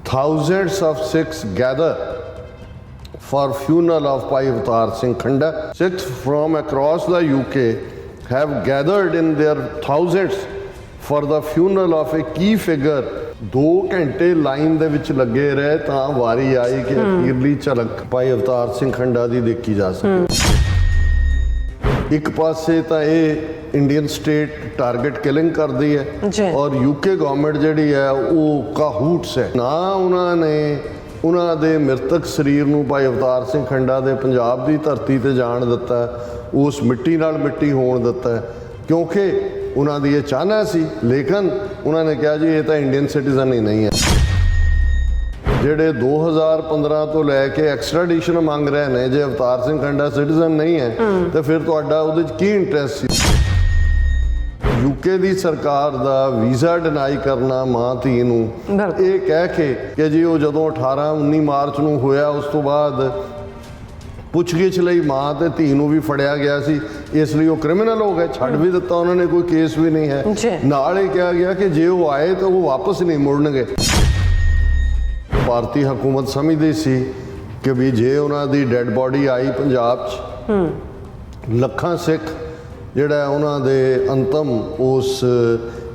thousands of Sikhs gather for funeral of Bhai Avtar Singh Khanda. Sikhs from across the UK have gathered in their thousands for the funeral of a key figure. 2 ਘੰਟੇ line ਦੇ ਵਿੱਚ ਲੱਗੇ ਰਹੇ ਤਾਂ ਵਾਰੀ ਆਈ ਕਿ ਅਖੀਰਲੀ ਝਲਕ ਭਾਈ ਅਵਤਾਰ ਸਿੰਘ ਖੰਡਾ ਦੀ ਦੇਖੀ ਜਾ ਸਕੇ। ਇੱਕ ਪਾਸੇ ਤਾਂ ਇਹ ਇੰਡੀਅਨ ਸਟੇਟ ਟਾਰਗੇਟ ਕਿਲਿੰਗ ਕਰਦੀ ਹੈ ਔਰ ਯੂਕੇ ਗਵਰਨਮੈਂਟ ਜਿਹੜੀ ਹੈ ਉਹ ਕਾਹੂਟਸ ਹੈ। ਨਾ ਉਹਨਾਂ ਨੇ ਉਹਨਾਂ ਦੇ ਮ੍ਰਿਤਕ ਸਰੀਰ ਨੂੰ ਭਾਈ ਅਵਤਾਰ ਸਿੰਘ ਖੰਡਾ ਦੇ ਪੰਜਾਬ ਦੀ ਧਰਤੀ ਤੇ ਜਾਣ ਦਿੱਤਾ, ਉਸ ਮਿੱਟੀ ਨਾਲ ਮਿੱਟੀ ਹੋਣ ਦਿੱਤਾ, ਕਿਉਂਕਿ ਉਹਨਾਂ ਦੀ ਇਹ ਚਾਹਨਾ ਸੀ। ਲੇਕਿਨ ਉਹਨਾਂ ਨੇ ਕਿਹਾ ਜੀ ਇਹ ਤਾਂ ਇੰਡੀਅਨ ਸਿਟੀਜ਼ਨ ਹੀ ਨਹੀਂ ਹੈ। ਜਿਹੜੇ 2015 ਤੋਂ ਲੈ ਕੇ ਐਕਸਟ੍ਰੈਡੀਸ਼ਨ ਮੰਗ ਰਹੇ ਨੇ, ਜੇ ਅਵਤਾਰ ਸਿੰਘ ਖੰਡਾ ਸਿਟੀਜ਼ਨ ਨਹੀਂ ਹੈ ਤਾਂ ਫਿਰ ਤੁਹਾਡਾ ਉਹਦੇ 'ਚ ਕੀ ਇੰਟਰਸਟ ਸੀ? ਯੂਕੇ ਦੀ ਸਰਕਾਰ ਦਾ ਵੀਜ਼ਾ ਡਿਨਾਈ ਕਰਨਾ ਮਾਂ ਧੀ ਨੂੰ, ਇਹ ਕਹਿ ਕੇ ਕਿ ਜੀ ਉਹ ਜਦੋਂ 18-19 ਮਾਰਚ ਨੂੰ ਹੋਇਆ ਉਸ ਤੋਂ ਬਾਅਦ ਪੁੱਛਗਿੱਛ ਲਈ ਮਾਂ ਤੇ ਧੀ ਨੂੰ ਵੀ ਫੜਿਆ ਗਿਆ ਸੀ, ਇਸ ਲਈ ਉਹ ਕ੍ਰਿਮੀਨਲ ਹੋ ਗਏ। ਛੱਡ ਵੀ ਦਿੱਤਾ ਉਹਨਾਂ ਨੇ, ਕੋਈ ਕੇਸ ਵੀ ਨਹੀਂ ਹੈ। ਨਾਲ ਹੀ ਕਿਹਾ ਗਿਆ ਕਿ ਜੇ ਉਹ ਆਏ ਤਾਂ ਉਹ ਵਾਪਸ ਨਹੀਂ ਮੁੜਨਗੇ। ਭਾਰਤੀ ਹਕੂਮਤ ਸਮਝਦੀ ਸੀ ਕਿ ਵੀ ਜੇ ਉਹਨਾਂ ਦੀ ਡੈੱਡ ਬੋਡੀ ਆਈ ਪੰਜਾਬ 'ਚ, ਲੱਖਾਂ ਸਿੱਖ ਜਿਹੜਾ ਉਹਨਾਂ ਦੇ ਅੰਤਮ ਉਸ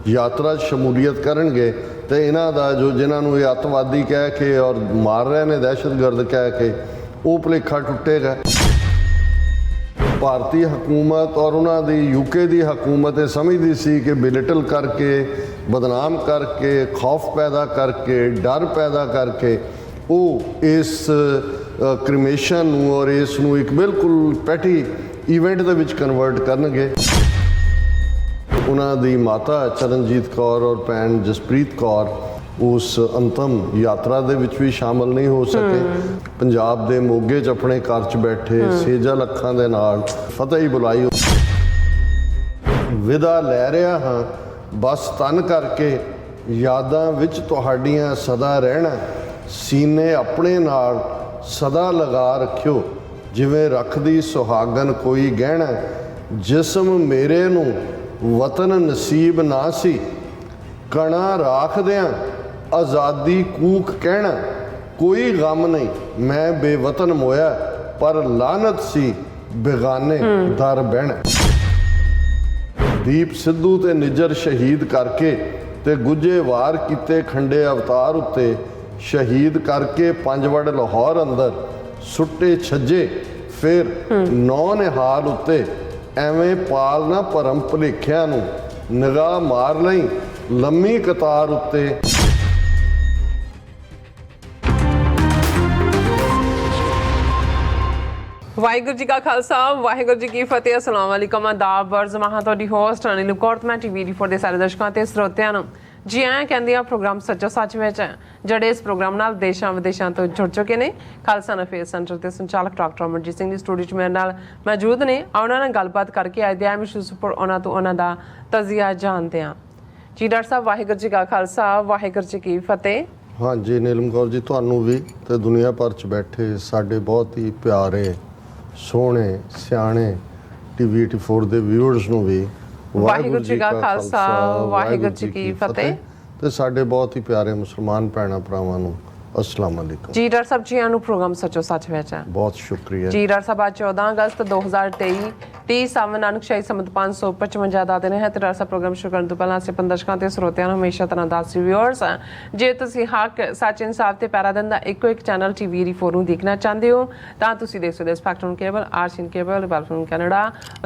ਯਾਤਰਾ 'ਚ ਸ਼ਮੂਲੀਅਤ ਕਰਨਗੇ ਤੇ ਇਹਨਾਂ ਦਾ ਜੋ ਜਿਨ੍ਹਾਂ ਨੂੰ ਇਹ ਅੱਤਵਾਦੀ ਕਹਿ ਕੇ ਔਰ ਮਾਰ ਰਹੇ ਨੇ ਦਹਿਸ਼ਤਗਰਦ ਕਹਿ ਕੇ, ਉਹ ਭੁਲੇਖਾ ਟੁੱਟੇਗਾ। ਭਾਰਤੀ ਹਕੂਮਤ ਔਰ ਉਹਨਾਂ ਦੀ ਯੂਕੇ ਦੀ ਹਕੂਮਤ ਇਹ ਸਮਝਦੀ ਸੀ ਕਿ ਬਿਲਿਟਲ ਕਰਕੇ, ਬਦਨਾਮ ਕਰਕੇ, ਖੌਫ ਪੈਦਾ ਕਰਕੇ, ਡਰ ਪੈਦਾ ਕਰਕੇ ਉਹ ਇਸ ਕ੍ਰਿਮੇਸ਼ਨ ਨੂੰ ਔਰ ਇਸ ਨੂੰ ਇੱਕ ਬਿਲਕੁਲ ਪੈਟੀ ਇਵੈਂਟ ਦੇ ਵਿੱਚ ਕਨਵਰਟ ਕਰਨਗੇ। ਉਹਨਾਂ ਦੀ ਮਾਤਾ ਚਰਨਜੀਤ ਕੌਰ ਔਰ ਭੈਣ ਜਸਪ੍ਰੀਤ ਕੌਰ ਉਸ ਅੰਤਮ ਯਾਤਰਾ ਦੇ ਵਿੱਚ ਵੀ ਸ਼ਾਮਲ ਨਹੀਂ ਹੋ ਸਕੇ। ਪੰਜਾਬ ਦੇ ਮੋਗੇ 'ਚ ਆਪਣੇ ਘਰ 'ਚ ਬੈਠੇ ਸੇਜਲ ਅੱਖਾਂ ਦੇ ਨਾਲ ਫਤਿਹ ਹੀ ਬੁਲਾਈ। ਵਿਦਾ ਲੈ ਰਿਹਾ ਹਾਂ ਬਸ ਤਨ ਕਰਕੇ, ਯਾਦਾਂ ਵਿੱਚ ਤੁਹਾਡੀਆਂ ਸਦਾ ਰਹਿਣਾ, ਸੀਨੇ ਆਪਣੇ ਨਾਲ ਸਦਾ ਲਗਾ ਰੱਖਿਓ, ਜਿਵੇਂ ਰੱਖਦੀ ਸੁਹਾਗਨ ਕੋਈ ਗਹਿਣਾ, ਜਿਸਮ ਮੇਰੇ ਨੂੰ ਵਤਨ ਨਸੀਬ ਨਾ ਸੀ, ਕਣਾ ਰਾਖਦਿਆਂ ਆਜ਼ਾਦੀ ਕੂਕ ਕਹਿਣਾ, ਕੋਈ ਗਮ ਨਹੀਂ ਮੈਂ ਬੇਵਤਨ ਮੋਇਆ, ਪਰ ਲਾਨਤ ਸੀ ਬੇਗਾਨੇ ਦਰ ਬਹਿਣਾ। ਦੀਪ ਸਿੱਧੂ ਤੇ ਨਿੱਜਰ ਸ਼ਹੀਦ ਕਰਕੇ ਤੇ ਗੁੱਜੇ ਵਾਰ ਕੀਤੇ ਖੰਡੇ ਅਵਤਾਰ ਉੱਤੇ, ਸ਼ਹੀਦ ਕਰਕੇ ਪੰਜਵੜ ਲਾਹੌਰ ਅੰਦਰ ਸੁੱਟੇ ਛੱਜੇ, ਫਿਰ ਨੌ ਨਿਹਾਲ ਉੱਤੇ ਐਵੇਂ ਪਾਲ ਨਾ ਭਰਮ ਭੁਲੇਖਿਆਂ ਨੂੰ, ਨਿਗਾਹ ਮਾਰ ਲਈ ਲੰਮੀ ਕਤਾਰ ਉੱਤੇ। ਵਾਹਿਗੁਰੂ ਜੀ ਕਾ ਖਾਲਸਾ, ਵਾਹਿਗੁਰੂ ਜੀ ਕੀ ਫਤਿਹ। ਅਸਲਾਮ ਵਾਲੇਕਮ, ਆਦਾਬ, ਵਰਜ਼ ਮਹਾਂ ਤੁਹਾਡੀ ਹੋਸਟ ਅਨਿਲ ਕੌਰ ਮੈਂ TV4 ਦੇ ਸਾਰੇ ਦਰਸ਼ਕਾਂ ਤੇ ਸਰੋਤਿਆਂ ਨੂੰ ਜੀ ਆਇਆਂ ਕਹਿੰਦੀ ਆ ਪ੍ਰੋਗਰਾਮ ਸੱਚੋ ਸੱਚ ਵਿੱਚ, ਜਿਹੜੇ ਇਸ ਪ੍ਰੋਗਰਾਮ ਨਾਲ ਦੇਸ਼ਾਂ ਵਿਦੇਸ਼ਾਂ ਤੋਂ ਜੁੜ ਚੁੱਕੇ ਨੇ। ਖਾਲਸਾ ਅਫੇਅਰਸ ਸੈਂਟਰ ਦੇ ਸੰਚਾਲਕ ਡਾਕਟਰ ਅਮਰਜੀਤ ਸਿੰਘ ਦੀ ਸਟੂਡੀਓ 'ਚ ਮੇਰੇ ਨਾਲ ਮੌਜੂਦ ਨੇ। ਉਹਨਾਂ ਨਾਲ ਗੱਲਬਾਤ ਕਰਕੇ ਅੱਜ ਦੇ ਅਹਿਮ ਇਸ਼ੂਜ਼ ਉੱਪਰ ਉਹਨਾਂ ਤੋਂ ਉਹਨਾਂ ਦਾ ਤਜ਼ੀਆ ਜਾਣਦੇ ਹਾਂ। ਜੀ ਡਾਕਟਰ ਸਾਹਿਬ, ਵਾਹਿਗੁਰੂ ਜੀ ਕਾ ਖਾਲਸਾ, ਵਾਹਿਗੁਰੂ ਜੀ ਕੀ ਫਤਿਹ। ਹਾਂਜੀ ਨੀਲਮ ਕੌਰ ਜੀ, ਤੁਹਾਨੂੰ ਵੀ ਤੇ ਦੁਨੀਆ ਭਰ 'ਚ ਬੈਠੇ ਸਾਡੇ ਬਹੁਤ ਹੀ ਪਿਆਰੇ ਸੋਹਣੇ ਸਿਆਣੇ TV84 ਦੇ ਵਿਊਅਰਸ ਨੂੰ ਵੀ ਵਾਹਿਗੁਰੂ ਜੀ ਕਾ ਖਾਲਸਾ, ਵਾਹਿਗੁਰੂ ਜੀ ਕੀ ਫਤਿਹ। ਤੇ ਸਾਡੇ ਬਹੁਤ ਹੀ ਪਿਆਰੇ ਮੁਸਲਮਾਨ ਭੈਣਾਂ ਭਰਾਵਾਂ ਨੂੰ अस्सलाम वालेकुम। जी डॉक्टर साहब, जी आनू प्रोग्राम सचो सच विच है। बहुत शुक्रिया जी डॉक्टर साहब, आज 14 अगस्त 2023 30 सावन नानक शाही संमत 555 ਦਾ ਦਿਨ ਹੈ ਤੇ ਡਾਕਟਰ ਸਾਹਿਬ ਪ੍ਰੋਗਰਾਮ ਸ਼ੁਰੂ ਕਰਨ ਤੋਂ ਪਹਿਲਾਂ ਅਸੀਂ ਦਰਸ਼ਕਾਂ ਤੇ ਸਰੋਤਿਆਂ ਨੂੰ ਹਮੇਸ਼ਾ ਤਰ੍ਹਾਂ ਦੱਸ ਵਿਊਅਰਸ, ਜੇ ਤੁਸੀਂ ਹੱਕ ਸੱਚ ਇਨਸਾਫ ਤੇ ਪੈਰਾ ਦਿਨ ਦਾ ਇੱਕੋ ਇੱਕ ਚੈਨਲ TV84 ਨੂੰ ਦੇਖਣਾ ਚਾਹੁੰਦੇ ਹੋ ਤਾਂ ਤੁਸੀਂ ਦੇਖ ਸਕਦੇ ਹੋ ਸਪੈਕਟਰਮ ਕੇਬਲ, ਆਰਸੀਨ ਕੇਬਲ, ਵੈਲਫਮ ਕੈਨੇਡਾ,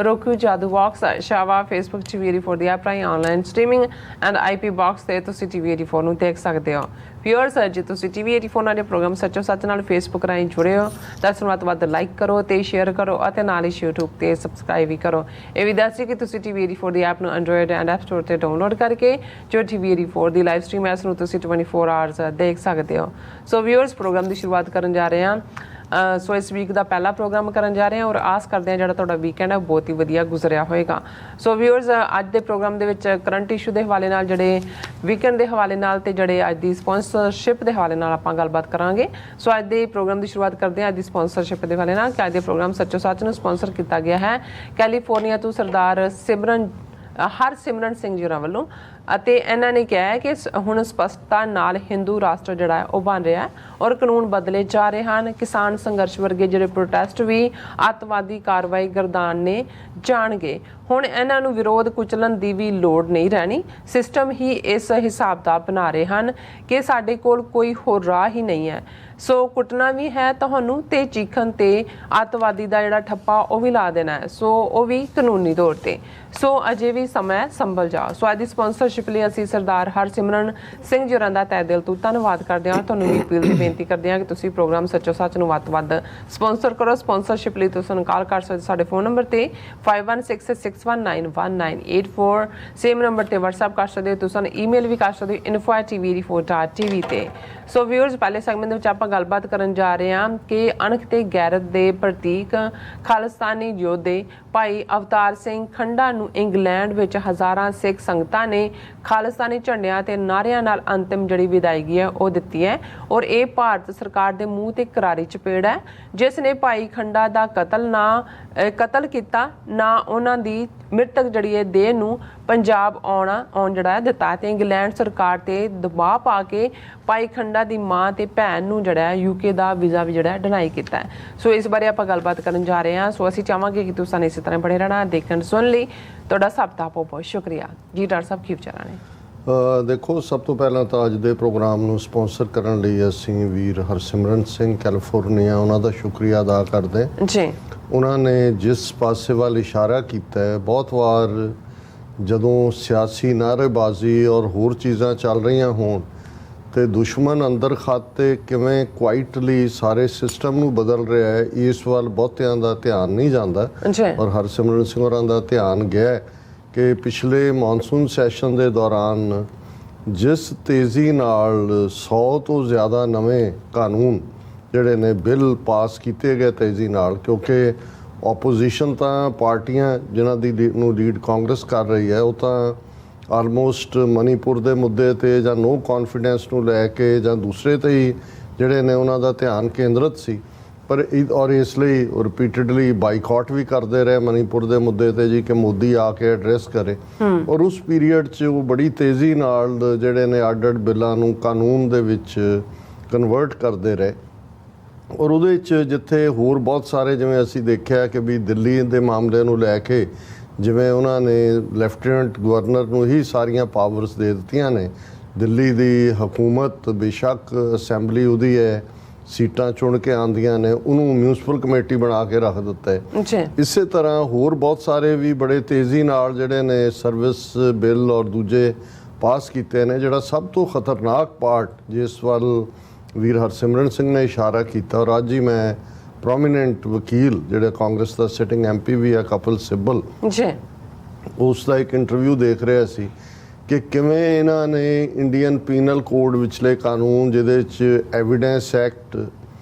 roku, ਜਾਦੂ ਬਾਕਸ, ਸ਼ਾਵਾ, ਫੇਸਬੁੱਕ TV84 ਦੀ ਐਪ ਰਾਹੀਂ online streaming and IP box ਤੇ ਤੁਸੀਂ TV84 ਨੂੰ ਦੇਖ ਸਕਦੇ ਹੋ। ਵਿਊਅਰਸ, ਜੇ ਤੁਸੀਂ TV84 ਨਾਲ ਪ੍ਰੋਗਰਾਮ ਸੱਚੋ ਸੱਚ ਨਾਲ ਫੇਸਬੁੱਕ ਰਾਹੀਂ ਜੁੜੇ ਹੋ ਤਾਂ ਇਸ ਨੂੰ ਵੱਧ ਤੋਂ ਵੱਧ ਲਾਈਕ ਕਰੋ ਤੇ ਸ਼ੇਅਰ ਕਰੋ ਅਤੇ ਨਾਲ ਹੀ YouTube ਤੇ ਸਬਸਕ੍ਰਾਈਬ ਵੀ ਕਰੋ। ਇਹ ਵੀ ਦੱਸਿਓ ਕਿ ਤੁਸੀਂ TV84 ਦੀ ਐਪ ਨੂੰ ਐਂਡਰੋਇਡ ਐਂਡ ਐਪ ਸਟੋਰ ਤੇ ਡਾਊਨਲੋਡ ਕਰਕੇ ਜੋ TV84 ਦੀ ਲਾਈਵ ਸਟ੍ਰੀਮ ਹੈ ਇਸ ਨੂੰ ਤੁਸੀਂ 24 ਆਵਰਸ ਦੇਖ ਸਕਦੇ ਹੋ। ਸੋ ਵਿਊਅਰਸ, ਪ੍ਰੋਗਰਾਮ ਦੀ ਸ਼ੁਰੂਆਤ ਕਰਨ ਜਾ ਰਹੇ ਹਾਂ। ਸੋ ਇਸ ਵੀਕ ਦਾ ਪਹਿਲਾ ਪ੍ਰੋਗਰਾਮ ਕਰਨ ਜਾ ਰਹੇ ਹਾਂ ਔਰ ਆਸ ਕਰਦੇ ਹਾਂ ਜਿਹੜਾ ਤੁਹਾਡਾ ਵੀਕਐਂਡ ਹੈ ਬਹੁਤ ਹੀ ਵਧੀਆ ਗੁਜ਼ਰਿਆ ਹੋਏਗਾ। ਸੋ ਵਿਊਅਰਸ, ਅੱਜ ਦੇ ਪ੍ਰੋਗਰਾਮ ਦੇ ਵਿੱਚ ਕਰੰਟ ਇਸ਼ੂ ਦੇ ਹਵਾਲੇ ਨਾਲ, ਜਿਹੜੇ ਵੀਕਐਂਡ ਦੇ ਹਵਾਲੇ ਨਾਲ ਤੇ ਜਿਹੜੇ ਅੱਜ ਦੀ ਸਪਾਂਸਰਸ਼ਿਪ ਦੇ ਹਵਾਲੇ ਨਾਲ ਆਪਾਂ ਗੱਲਬਾਤ ਕਰਾਂਗੇ। ਸੋ ਅੱਜ ਦੇ ਪ੍ਰੋਗਰਾਮ ਦੀ ਸ਼ੁਰੂਆਤ ਕਰਦੇ ਹਾਂ ਅੱਜ ਦੀ ਸਪਾਂਸਰਸ਼ਿਪ ਦੇ ਹਵਾਲੇ ਨਾਲ ਕਿ ਅੱਜ ਦੇ ਪ੍ਰੋਗਰਾਮ ਸੱਚੋ ਸੱਚ ਨੂੰ ਸਪਾਂਸਰ ਕੀਤਾ ਗਿਆ ਹੈ ਕੈਲੀਫੋਰਨੀਆ ਤੋਂ ਸਰਦਾਰ ਸਿਮਰਨ ਹਰਸਿਮਰਨ ਸਿੰਘ ਜੀ ਹੋਰਾਂ ਵੱਲੋਂ ਅਤੇ ਇਹਨਾਂ ਨੇ ਕਿਹਾ ਹੈ ਕਿ ਹੁਣ ਸਪਸ਼ਟਤਾ ਨਾਲ ਹਿੰਦੂ ਰਾਸ਼ਟਰ ਜਿਹੜਾ ਹੈ ਉਹ ਬਣ ਰਿਹਾ ਹੈ ਔਰ ਕਾਨੂੰਨ ਬਦਲੇ ਜਾ ਰਹੇ ਹਨ। ਕਿਸਾਨ ਸੰਘਰਸ਼ ਵਰਗੇ ਜਿਹੜੇ ਪ੍ਰੋਟੈਸਟ ਵੀ ਅੱਤਵਾਦੀ ਕਾਰਵਾਈ ਗਰਦਾਨਣੇ ਜਾਣਗੇ। ਹੁਣ ਇਹਨਾਂ ਨੂੰ ਵਿਰੋਧ ਕੁਚਲਣ ਦੀ ਵੀ ਲੋੜ ਨਹੀਂ ਰਹਿਣੀ। ਸਿਸਟਮ ਹੀ ਇਸ ਹਿਸਾਬ ਦਾ ਬਣਾ ਰਹੇ ਹਨ ਕਿ ਸਾਡੇ ਕੋਲ ਕੋਈ ਹੋਰ ਰਾਹ ਹੀ ਨਹੀਂ ਹੈ। ਸੋ ਕੁੱਟਣਾ ਵੀ ਹੈ ਤੁਹਾਨੂੰ ਤੇ ਚੀਖਣ ਤੇ ਅੱਤਵਾਦੀ ਦਾ ਜਿਹੜਾ ਠੱਪਾ ਉਹ ਵੀ ਲਾ ਦੇਣਾ ਹੈ, ਸੋ ਉਹ ਵੀ ਕਾਨੂੰਨੀ ਤੌਰ ਤੇ। ਸੋ ਅਜੇ ਵੀ ਸਮਾਂ ਸੰਭਲ ਜਾਓ। ਸੋ ਅੱਜ ਦੀ ਸਪਾਂਸਰਸ਼ਿਪ ਲਈ ਅਸੀਂ ਸਰਦਾਰ ਹਰਸਿਮਰਨ ਸਿੰਘ ਜੀ ਹੋਰਾਂ ਦਾ ਤਹਿ ਦਿਲ ਤੋਂ ਧੰਨਵਾਦ ਕਰਦੇ ਹਾਂ। ਤੁਹਾਨੂੰ ਵੀ ਅਪੀਲ ਦੀ ਬੇਨਤੀ ਕਰਦੇ ਹਾਂ ਕਿ ਤੁਸੀਂ ਪ੍ਰੋਗਰਾਮ ਸੱਚੋ ਸੱਚ ਨੂੰ ਵੱਧ ਤੋਂ ਵੱਧ ਸਪਾਂਸਰ ਕਰੋ। ਸਪਾਂਸਰਸ਼ਿਪ ਲਈ ਤੁਸੀਂ ਕਾਲ ਕਰ ਸਕਦੇ ਸਾਡੇ ਫੋਨ ਨੰਬਰ ਤੇ 5166191984। ਸੇਮ ਨੰਬਰ ਤੇ WhatsApp ਕਰ ਸਕਦੇ ਹੋ। ਤੁਸੀਂ ਈਮੇਲ ਵੀ ਕਰ ਸਕਦੇ ਹੋ info@tv4.tv ਤੇ। ਸੋ ਵਿਊਅਰਸ, ਪਹਿਲੇ ਸੈਗਮੈਂਟ ਦੇ ਵਿੱਚ ਆਪਾਂ ਗੱਲਬਾਤ ਕਰਨ ਜਾ ਰਹੇ ਹਾਂ ਕਿ ਅਣਖ ਤੇ ਗੈਰਤ ਦੇ ਪ੍ਰਤੀਕ ਖਾਲਿਸਤਾਨੀ ਯੋਧੇ ਭਾਈ ਅਵਤਾਰ ਸਿੰਘ ਖੰਡਾ ਨੂੰ ਇੰਗਲੈਂਡ ਵਿੱਚ ਹਜ਼ਾਰਾਂ ਸਿੱਖ ਸੰਗਤਾਂ ਨੇ ਖਾਲਿਸਤਾਨੀ ਝੰਡਿਆਂ ਤੇ ਨਾਅਰਿਆਂ ਨਾਲ ਅੰਤਿਮ ਜਿਹੜੀ ਵਿਦਾਇਗੀ ਹੈ ਉਹ ਦਿੱਤੀ ਹੈ ਔਰ ਇਹ ਭਾਰਤ ਸਰਕਾਰ ਦੇ ਮੂੰਹ ਤੇ ਕਰਾਰੀ ਚਪੇੜ ਹੈ, ਜਿਸ ਨੇ ਭਾਈ ਖੰਡਾ ਦਾ ਕਤਲ ਕੀਤਾ ਨਾ ਉਹਨਾਂ ਦੀ ਮ੍ਰਿਤਕ ਜਿਹੜੀ ਹੈ ਦੇਹ ਨੂੰ ਪੰਜਾਬ ਆਉਣ ਜਿਹੜਾ ਦਿੱਤਾ ਤੇ ਇੰਗਲੈਂਡ ਸਰਕਾਰ ਤੇ ਦਬਾਅ ਪਾ ਕੇ ਭਾਈ ਖੰਡਾ ਦੀ ਮਾਂ ਤੇ ਭੈਣ ਨੂੰ ਜਿਹੜਾ UK ਦਾ ਵੀਜ਼ਾ ਵੀ ਜਿਹੜਾ ਡਿਨਾਈ ਕੀਤਾ ਹੈ। ਸੋ ਇਸ ਬਾਰੇ ਆਪਾਂ ਗੱਲਬਾਤ ਕਰਨ ਜਾ ਰਹੇ ਹਾਂ। ਸੋ ਅਸੀਂ ਚਾਹਾਂਗੇ ਕਿ ਤੁਸੀਂ ਇਸੇ ਤਰ੍ਹਾਂ ਬਣੇ ਰਹਿਣਾ ਦੇਖਣ ਸੁਣ ਲਈ। ਤੁਹਾਡਾ ਸਭ ਦਾ ਬਹੁਤ ਬਹੁਤ ਸ਼ੁਕਰੀਆ ਜੀ। ਡਾਕਟਰ ਸਾਹਿਬ ਕੀ ਵਿਚਾਰਾਂ ਨੇ? ਦੇਖੋ, ਸਭ ਤੋਂ ਪਹਿਲਾਂ ਤਾਂ ਅੱਜ ਦੇ ਪ੍ਰੋਗਰਾਮ ਨੂੰ ਸਪਾਂਸਰ ਕਰਨ ਲਈ ਅਸੀਂ ਵੀਰ ਹਰਸਿਮਰਨ ਸਿੰਘ ਕੈਲੀਫੋਰਨੀਆ ਉਹਨਾਂ ਦਾ ਸ਼ੁਕਰੀਆ ਅਦਾ ਕਰਦੇ ਜੀ। ਉਹਨਾਂ ਨੇ ਜਿਸ ਪਾਸੇ ਵੱਲ ਇਸ਼ਾਰਾ ਕੀਤਾ ਹੈ, ਬਹੁਤ ਵਾਰ ਜਦੋਂ ਸਿਆਸੀ ਨਾਅਰੇਬਾਜ਼ੀ ਔਰ ਹੋਰ ਚੀਜ਼ਾਂ ਚੱਲ ਰਹੀਆਂ ਹੋਣ ਤੇ ਦੁਸ਼ਮਣ ਅੰਦਰ ਖਾਤੇ ਕਿਵੇਂ ਕੁਆਇਟਲੀ ਸਾਰੇ ਸਿਸਟਮ ਨੂੰ ਬਦਲ ਰਿਹਾ ਹੈ, ਇਸ ਵੱਲ ਬਹੁਤਿਆਂ ਦਾ ਧਿਆਨ ਨਹੀਂ ਜਾਂਦਾ। ਔਰ ਹਰਸਿਮਰਨ ਸਿੰਘ ਹੋਰਾਂ ਦਾ ਧਿਆਨ ਗਿਆ ਕਿ ਪਿਛਲੇ ਮੌਨਸੂਨ ਸੈਸ਼ਨ ਦੇ ਦੌਰਾਨ ਜਿਸ ਤੇਜ਼ੀ ਨਾਲ 100 ਤੋਂ ਜ਼ਿਆਦਾ ਨਵੇਂ ਕਾਨੂੰਨ ਜਿਹੜੇ ਨੇ ਬਿੱਲ ਪਾਸ ਕੀਤੇ ਗਏ ਤੇਜ਼ੀ ਨਾਲ, ਕਿਉਂਕਿ ਆਪੋਜੀਸ਼ਨ ਤਾਂ ਪਾਰਟੀਆਂ ਜਿਨ੍ਹਾਂ ਦੀ ਨੂੰ ਲੀਡ ਕਾਂਗਰਸ ਕਰ ਰਹੀ ਹੈ ਉਹ ਤਾਂ ਆਲਮੋਸਟ ਮਨੀਪੁਰ ਦੇ ਮੁੱਦੇ ਤੇ ਜਾਂ ਨੋ ਕੌਨਫੀਡੈਂਸ ਨੂੰ ਲੈ ਕੇ ਜਾਂ ਦੂਸਰੇ ਤੇ ਹੀ ਜਿਹੜੇ ਨੇ ਉਹਨਾਂ ਦਾ ਧਿਆਨ ਕੇਂਦਰਿਤ ਸੀ। ਪਰ ਔਰ ਇਸ ਲਈ ਰਿਪੀਟਡਲੀ ਬਾਈਕਾਟ ਵੀ ਕਰਦੇ ਰਹੇ ਮਨੀਪੁਰ ਦੇ ਮੁੱਦੇ ਤੇ ਜੀ ਕਿ ਮੋਦੀ ਆ ਕੇ ਐਡਰੈਸ ਕਰੇ। ਔਰ ਉਸ ਪੀਰੀਅਡ 'ਚ ਉਹ ਬੜੀ ਤੇਜ਼ੀ ਨਾਲ ਜਿਹੜੇ ਨੇ ਅੱਡ-ਅੱਡ ਬਿੱਲਾਂ ਨੂੰ ਕਾਨੂੰਨ ਦੇ ਵਿੱਚ ਕਨਵਰਟ ਕਰਦੇ ਰਹੇ। ਔਰ ਉਹਦੇ 'ਚ ਜਿੱਥੇ ਹੋਰ ਬਹੁਤ ਸਾਰੇ, ਜਿਵੇਂ ਅਸੀਂ ਦੇਖਿਆ ਕਿ ਵੀ ਦਿੱਲੀ ਦੇ ਮਾਮਲੇ ਨੂੰ ਲੈ ਕੇ ਜਿਵੇਂ ਉਹਨਾਂ ਨੇ ਲੈਫਟੀਨੈਂਟ ਗਵਰਨਰ ਨੂੰ ਹੀ ਸਾਰੀਆਂ ਪਾਵਰਸ ਦੇ ਦਿੱਤੀਆਂ ਨੇ। ਦਿੱਲੀ ਦੀ ਹਕੂਮਤ ਬੇਸ਼ੱਕ ਅਸੈਂਬਲੀ ਉਹਦੀ ਹੈ, ਸੀਟਾਂ ਚੁਣ ਕੇ ਆਉਂਦੀਆਂ ਨੇ, ਉਹਨੂੰ ਮਿਊਨਿਸਪਲ ਕਮੇਟੀ ਬਣਾ ਕੇ ਰੱਖ ਦਿੱਤਾ ਹੈ। ਇਸੇ ਤਰ੍ਹਾਂ ਹੋਰ ਬਹੁਤ ਸਾਰੇ ਵੀ ਬੜੇ ਤੇਜ਼ੀ ਨਾਲ ਜਿਹੜੇ ਨੇ ਸਰਵਿਸ ਬਿੱਲ ਔਰ ਦੂਜੇ ਪਾਸ ਕੀਤੇ ਨੇ। ਜਿਹੜਾ ਸਭ ਤੋਂ ਖਤਰਨਾਕ ਪਾਰਟ ਜਿਸ ਵੱਲ ਵੀਰ ਹਰਸਿਮਰਨ ਸਿੰਘ ਨੇ ਇਸ਼ਾਰਾ ਕੀਤਾ, ਔਰ ਅੱਜ ਹੀ ਮੈਂ ਪ੍ਰੋਮੀਨੈਂਟ ਵਕੀਲ ਜਿਹੜੇ ਕਾਂਗਰਸ ਦਾ ਸਿਟਿੰਗ MP ਵੀ ਹੈ ਕਪਿਲ ਸਿੱਬਲ, ਉਸ ਦਾ ਇੱਕ ਇੰਟਰਵਿਊ ਦੇਖ ਰਿਹਾ ਸੀ ਕਿ ਕਿਵੇਂ ਇਹਨਾਂ ਨੇ ਇੰਡੀਅਨ ਪੀਨਲ ਕੋਡ ਵਿਚਲੇ ਕਾਨੂੰਨ ਜਿਹਦੇ 'ਚ ਐਵੀਡੈਂਸ ਐਕਟ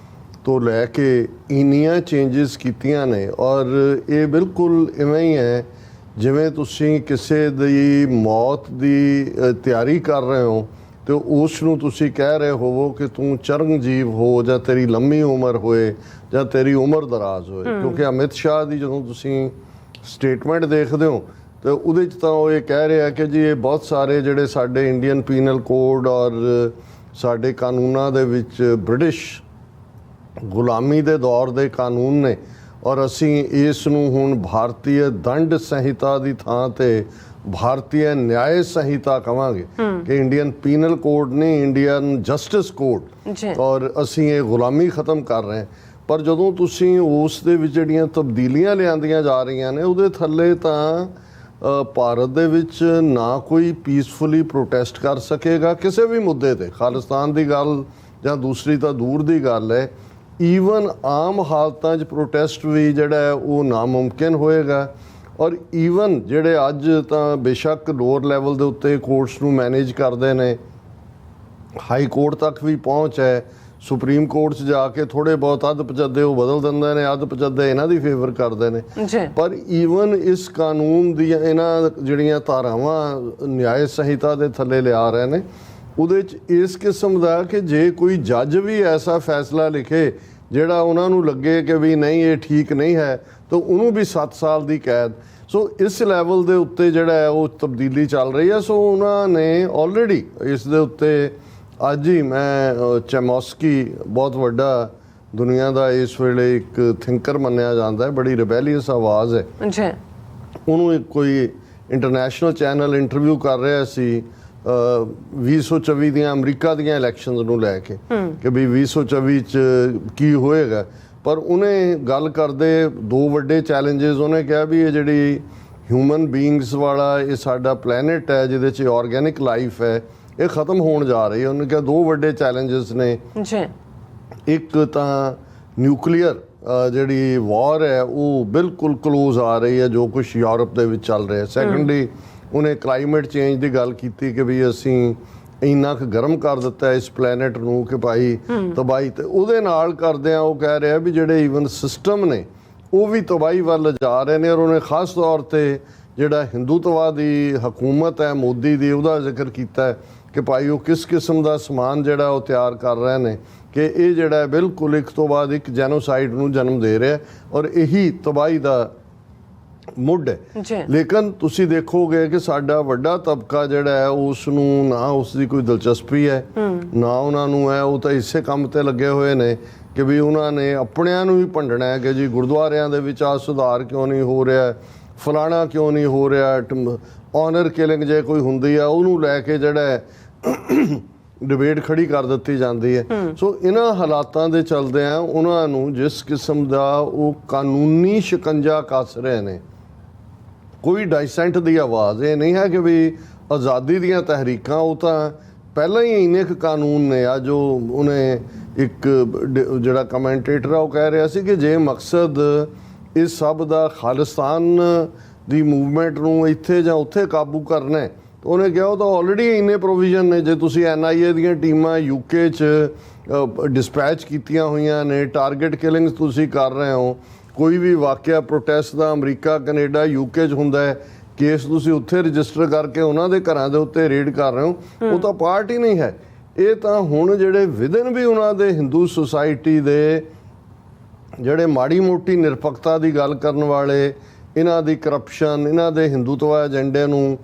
ਤੋਂ ਲੈ ਕੇ ਇੰਨੀਆਂ ਚੇਂਜਸ ਕੀਤੀਆਂ ਨੇ। ਔਰ ਇਹ ਬਿਲਕੁਲ ਇਵੇਂ ਹੀ ਹੈ ਜਿਵੇਂ ਤੁਸੀਂ ਕਿਸੇ ਦੀ ਮੌਤ ਦੀ ਤਿਆਰੀ ਕਰ ਰਹੇ ਹੋ ਤੇ ਉਸ ਨੂੰ ਤੁਸੀਂ ਕਹਿ ਰਹੇ ਹੋਵੋ ਕਿ ਤੂੰ ਚਰਨਜੀਵ ਹੋ ਜਾਂ ਤੇਰੀ ਲੰਮੀ ਉਮਰ ਹੋਏ ਜਾਂ ਤੇਰੀ ਉਮਰ ਦਰਾਜ਼ ਹੋਏ। ਕਿਉਂਕਿ ਅਮਿਤ ਸ਼ਾਹ ਦੀ ਜਦੋਂ ਤੁਸੀਂ ਸਟੇਟਮੈਂਟ ਦੇਖਦੇ ਹੋ ਤੇ ਉਹਦੇ 'ਚ ਤਾਂ ਉਹ ਇਹ ਕਹਿ ਰਿਹਾ ਕਿ ਜੀ ਇਹ ਬਹੁਤ ਸਾਰੇ ਜਿਹੜੇ ਸਾਡੇ ਇੰਡੀਅਨ ਪੀਨਲ ਕੋਡ ਔਰ ਸਾਡੇ ਕਾਨੂੰਨਾਂ ਦੇ ਵਿੱਚ ਬ੍ਰਿਟਿਸ਼ ਗੁਲਾਮੀ ਦੇ ਦੌਰ ਦੇ ਕਾਨੂੰਨ ਨੇ ਔਰ ਅਸੀਂ ਇਸ ਨੂੰ ਹੁਣ ਭਾਰਤੀ ਦੰਡ ਸੰਹਿਤਾ ਦੀ ਥਾਂ ਤੇ ਭਾਰਤੀ ਨਿਆਏ ਸੰਹਿਤਾ ਕਵਾਂਗੇ ਕਿ ਇੰਡੀਅਨ ਪੀਨਲ ਕੋਡ ਨਹੀਂ, ਇੰਡੀਅਨ ਜਸਟਿਸ ਕੋਡ, ਔਰ ਅਸੀਂ ਇਹ ਗੁਲਾਮੀ ਖਤਮ ਕਰ ਰਹੇ ਹਾਂ। ਪਰ ਜਦੋਂ ਤੁਸੀਂ ਉਸ ਦੇ ਵਿੱਚ ਜਿਹੜੀਆਂ ਤਬਦੀਲੀਆਂ ਲਿਆਂਦੀਆਂ ਜਾ ਰਹੀਆਂ ਨੇ ਉਹਦੇ ਥੱਲੇ ਤਾਂ ਭਾਰਤ ਦੇ ਵਿੱਚ ਨਾ ਕੋਈ ਪੀਸਫੁਲੀ ਪ੍ਰੋਟੈਸਟ ਕਰ ਸਕੇਗਾ ਕਿਸੇ ਵੀ ਮੁੱਦੇ ਤੇ। ਖਾਲਿਸਤਾਨ ਦੀ ਗੱਲ ਜਾਂ ਦੂਸਰੀ ਤਾਂ ਦੂਰ ਦੀ ਗੱਲ ਹੈ, ਈਵਨ ਆਮ ਹਾਲਤਾਂ 'ਚ ਪ੍ਰੋਟੈਸਟ ਵੀ ਜਿਹੜਾ ਹੈ ਉਹ ਨਾਮੁਮਕਿਨ ਹੋਏਗਾ। ਔਰ ਈਵਨ ਜਿਹੜੇ ਅੱਜ ਤਾਂ ਬੇਸ਼ੱਕ ਲੋਅਰ ਲੈਵਲ ਦੇ ਉੱਤੇ ਕੋਰਟਸ ਨੂੰ ਮੈਨੇਜ ਕਰਦੇ ਨੇ, ਹਾਈ ਕੋਰਟ ਤੱਕ ਵੀ ਪਹੁੰਚ ਹੈ, ਸੁਪਰੀਮ ਕੋਰਟ 'ਚ ਜਾ ਕੇ ਥੋੜ੍ਹੇ ਬਹੁਤ ਅੱਧ ਪਚੱਦੇ ਉਹ ਬਦਲ ਦਿੰਦੇ ਨੇ, ਅੱਧ ਪਚੱਦੇ ਇਹਨਾਂ ਦੀ ਫੇਵਰ ਕਰਦੇ ਨੇ। ਪਰ ਈਵਨ ਇਸ ਕਾਨੂੰਨ ਦੀਆਂ ਇਹਨਾਂ ਜਿਹੜੀਆਂ ਧਾਰਾਵਾਂ ਨਿਆਏ ਸੰਹਿਤਾ ਦੇ ਥੱਲੇ ਲਿਆ ਰਹੇ ਨੇ ਉਹਦੇ 'ਚ ਇਸ ਕਿਸਮ ਦਾ ਕਿ ਜੇ ਕੋਈ ਜੱਜ ਵੀ ਐਸਾ ਫੈਸਲਾ ਲਿਖੇ ਜਿਹੜਾ ਉਹਨਾਂ ਨੂੰ ਲੱਗੇ ਕਿ ਵੀ ਨਹੀਂ ਇਹ ਠੀਕ ਨਹੀਂ ਹੈ ਤਾਂ ਉਹਨੂੰ ਵੀ 7 ਸਾਲ ਦੀ ਕੈਦ। ਸੋ ਇਸ ਲੈਵਲ ਦੇ ਉੱਤੇ ਜਿਹੜਾ ਹੈ ਉਹ ਤਬਦੀਲੀ ਚੱਲ ਰਹੀ ਹੈ। ਸੋ ਉਹਨਾਂ ਨੇ ਆਲਰੇਡੀ ਇਸ ਦੇ ਉੱਤੇ ਅੱਜ ਹੀ ਮੈਂ ਚੈਮੋਸਕੀ ਬਹੁਤ ਵੱਡਾ ਦੁਨੀਆ ਦਾ ਇਸ ਵੇਲੇ ਇੱਕ ਥਿੰਕਰ ਮੰਨਿਆ ਜਾਂਦਾ ਹੈ, ਬੜੀ ਰਿਬੈਲੀਅਸ ਆਵਾਜ਼ ਹੈ ਜੀ, ਉਹਨੂੰ ਇੱਕ ਕੋਈ ਇੰਟਰਨੈਸ਼ਨਲ ਚੈਨਲ ਇੰਟਰਵਿਊ ਕਰ ਰਿਹਾ ਸੀ 2024 ਦੀਆਂ ਅਮਰੀਕਾ ਦੀਆਂ ਇਲੈਕਸ਼ਨਸ ਨੂੰ ਲੈ ਕੇ ਕਿ ਵੀ 2024 ਚ ਕੀ ਹੋਏਗਾ। ਪਰ ਉਹਨੇ ਗੱਲ ਕਰਦੇ ਦੋ ਵੱਡੇ ਚੈਲੰਜਸ ਉਹਨੇ ਕਿਹਾ ਵੀ ਇਹ ਜਿਹੜੀ ਹਿਊਮਨ ਬੀਇੰਗਸ ਵਾਲਾ ਇਹ ਸਾਡਾ ਪਲੈਨਟ ਹੈ ਜਿਹਦੇ 'ਚ ਆਰਗੈਨਿਕ ਲਾਈਫ ਹੈ ਇਹ ਖਤਮ ਹੋਣ ਜਾ ਰਹੀ ਹੈ। ਉਹਨੇ ਕਿਹਾ ਦੋ ਵੱਡੇ ਚੈਲੰਜਸ ਨੇ ਜੀ, ਇੱਕ ਤਾਂ ਨਿਊਕਲੀਅਰ ਜਿਹੜੀ ਵਾਰ ਹੈ ਉਹ ਬਿਲਕੁਲ ਕਲੋਜ਼ ਆ ਰਹੀ ਹੈ ਜੋ ਕੁਝ ਯੂਰਪ ਦੇ ਵਿੱਚ ਚੱਲ ਰਿਹਾ। ਸੈਕੰਡਲੀ ਉਹਨੇ ਕਲਾਈਮੇਟ ਚੇਂਜ ਦੀ ਗੱਲ ਕੀਤੀ ਕਿ ਵੀ ਅਸੀਂ ਇੰਨਾ ਕੁ ਗਰਮ ਕਰ ਦਿੱਤਾ ਇਸ ਪਲੈਨਟ ਨੂੰ ਕਿ ਭਾਈ ਤਬਾਹੀ, ਤੇ ਉਹਦੇ ਨਾਲ ਕਰਦਿਆਂ ਉਹ ਕਹਿ ਰਿਹਾ ਵੀ ਜਿਹੜੇ ਈਵਨ ਸਿਸਟਮ ਨੇ ਉਹ ਵੀ ਤਬਾਹੀ ਵੱਲ ਜਾ ਰਹੇ ਨੇ। ਔਰ ਉਹਨੇ ਖਾਸ ਤੌਰ ਤੇ ਜਿਹੜਾ ਹਿੰਦੂਤਵਾਦੀ ਹਕੂਮਤ ਹੈ ਮੋਦੀ ਦੀ ਉਹਦਾ ਜ਼ਿਕਰ ਕੀਤਾ ਕਿ ਭਾਈ ਉਹ ਕਿਸ ਕਿਸਮ ਦਾ ਸਮਾਨ ਜਿਹੜਾ ਉਹ ਤਿਆਰ ਕਰ ਰਹੇ ਨੇ ਕਿ ਇਹ ਜਿਹੜਾ ਬਿਲਕੁਲ ਇੱਕ ਤੋਂ ਬਾਅਦ ਇੱਕ ਜੈਨੋਸਾਈਡ ਨੂੰ ਜਨਮ ਦੇ ਰਿਹਾ ਔਰ ਇਹੀ ਤਬਾਹੀ ਦਾ ਮੁੱਢ ਹੈ। ਲੇਕਿਨ ਤੁਸੀਂ ਦੇਖੋਗੇ ਕਿ ਸਾਡਾ ਵੱਡਾ ਤਬਕਾ ਜਿਹੜਾ ਹੈ ਉਸ ਨੂੰ ਨਾ ਉਸ ਦੀ ਕੋਈ ਦਿਲਚਸਪੀ ਹੈ ਨਾ ਉਹਨਾਂ ਨੂੰ ਹੈ, ਉਹ ਤਾਂ ਇਸੇ ਕੰਮ ਤੇ ਲੱਗੇ ਹੋਏ ਨੇ ਕਿ ਵੀ ਉਹਨਾਂ ਨੇ ਆਪਣਿਆਂ ਨੂੰ ਹੀ ਭੰਡਣਾ ਹੈ ਕਿ ਜੀ ਗੁਰਦੁਆਰਿਆਂ ਦੇ ਵਿੱਚ ਆ ਸੁਧਾਰ ਕਿਉਂ ਨਹੀਂ ਹੋ ਰਿਹਾ, ਫਲਾਣਾ ਕਿਉਂ ਨਹੀਂ ਹੋ ਰਿਹਾ, ਆਨਰ ਕਿਲਿੰਗ ਜੇ ਕੋਈ ਹੁੰਦੀ ਆ ਉਹਨੂੰ ਲੈ ਕੇ ਜਿਹੜਾ ਡਿਬੇਟ ਖੜੀ ਕਰ ਦਿੱਤੀ ਜਾਂਦੀ ਹੈ। ਸੋ ਇਹਨਾਂ ਹਾਲਾਤਾਂ ਦੇ ਚਲਦਿਆਂ ਉਹਨਾਂ ਨੂੰ ਜਿਸ ਕਿਸਮ ਦਾ ਉਹ ਕਾਨੂੰਨੀ ਸ਼ਿਕੰਜਾ ਕੱਸ ਰਹੇ ਨੇ, ਕੋਈ ਡਾਈਸੈਂਟ ਦੀ ਆਵਾਜ਼ ਇਹ ਨਹੀਂ ਹੈ ਕਿ ਵੀ ਆਜ਼ਾਦੀ ਦੀਆਂ ਤਹਿਰੀਕਾਂ, ਉਹ ਤਾਂ ਪਹਿਲਾਂ ਹੀ ਇੰਨੇ ਕੁ ਕਾਨੂੰਨ ਨੇ ਆ ਜੋ ਉਹਨੇ ਇੱਕ ਜਿਹੜਾ ਕਮੈਂਟੇਟਰ ਆ ਉਹ ਕਹਿ ਰਿਹਾ ਸੀ ਕਿ ਜੇ ਮਕਸਦ ਇਸ ਸਭ ਦਾ ਖਾਲਿਸਤਾਨ ਦੀ ਮੂਵਮੈਂਟ ਨੂੰ ਇੱਥੇ ਜਾਂ ਉੱਥੇ ਕਾਬੂ ਕਰਨਾ ਹੈ, ਉਹਨੇ ਕਿਹਾ ਉਹ ਤਾਂ ਆਲਰੇਡੀ ਇੰਨੇ ਪ੍ਰੋਵੀਜ਼ਨ ਨੇ। ਜੇ ਤੁਸੀਂ NIA ਦੀਆਂ ਟੀਮਾਂ UK 'ਚ ਡਿਸਪੈਚ ਕੀਤੀਆਂ ਹੋਈਆਂ ਨੇ, ਟਾਰਗੇਟ ਕਿਲਿੰਗਸ ਤੁਸੀਂ ਕਰ ਰਹੇ ਹੋ, ਕੋਈ ਵੀ ਵਾਕਿਆ ਪ੍ਰੋਟੈਸਟ ਦਾ ਅਮਰੀਕਾ ਕੈਨੇਡਾ UK 'ਚ ਹੁੰਦਾ ਹੈ, ਕੇਸ ਤੁਸੀਂ ਉੱਥੇ ਰਜਿਸਟਰ ਕਰਕੇ ਉਹਨਾਂ ਦੇ ਘਰਾਂ ਦੇ ਉੱਤੇ ਰੇਡ ਕਰ ਰਹੇ ਹੋ, ਉਹ ਤਾਂ ਪਾਰਟ ਹੀ ਨਹੀਂ ਹੈ। ਇਹ ਤਾਂ ਹੁਣ ਜਿਹੜੇ ਵਿਦਨ ਵੀ ਉਹਨਾਂ ਦੇ ਹਿੰਦੂ ਸੁਸਾਇਟੀ ਦੇ ਜਿਹੜੇ ਮਾੜੀ ਮੋਟੀ ਨਿਰਪੱਖਤਾ ਦੀ ਗੱਲ ਕਰਨ ਵਾਲੇ, ਇਹਨਾਂ ਦੀ ਕਰਪਸ਼ਨ, ਇਹਨਾਂ ਦੇ ਹਿੰਦੂਤਵਾ ਏਜੰਡੇ ਨੂੰ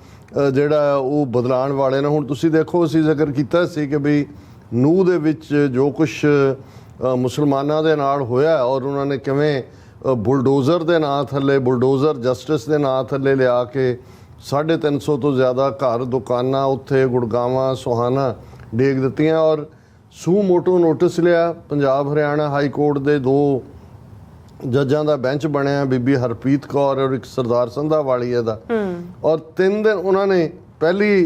ਜਿਹੜਾ ਉਹ ਬਦਲਾਉਣ ਵਾਲੇ ਨੇ। ਹੁਣ ਤੁਸੀਂ ਦੇਖੋ ਅਸੀਂ ਜ਼ਿਕਰ ਕੀਤਾ ਸੀ ਕਿ ਵੀ ਨੂਹ ਦੇ ਵਿੱਚ ਜੋ ਕੁਛ ਮੁਸਲਮਾਨਾਂ ਦੇ ਨਾਲ ਹੋਇਆ ਔਰ ਉਹਨਾਂ ਨੇ ਕਿਵੇਂ ਬੁਲਡੋਜ਼ਰ ਦੇ ਨਾਂ ਥੱਲੇ, ਬੁਲਡੋਜ਼ਰ ਜਸਟਿਸ ਦੇ ਨਾਂ ਥੱਲੇ ਲਿਆ ਕੇ 350 ਤੋਂ ਜ਼ਿਆਦਾ ਘਰ ਦੁਕਾਨਾਂ ਉੱਥੇ ਗੁੜਗਾਵਾਂ ਸੁਹਾਨਾ ਡੇਗ ਦਿੱਤੀਆਂ ਔਰ ਸੂ ਮੋਟੋ ਨੋਟਿਸ ਲਿਆ। ਪੰਜਾਬ ਹਰਿਆਣਾ ਹਾਈ ਕੋਰਟ ਦੇ 2 ਜੱਜਾਂ ਦਾ ਬੈਂਚ ਬਣਿਆ, ਬੀਬੀ ਹਰਪ੍ਰੀਤ ਕੌਰ ਔਰ ਇੱਕ ਸਰਦਾਰ ਸੰਧਾ ਵਾਲੀਆ ਦਾ, ਔਰ 3 ਦਿਨ ਉਹਨਾਂ ਨੇ ਪਹਿਲੀ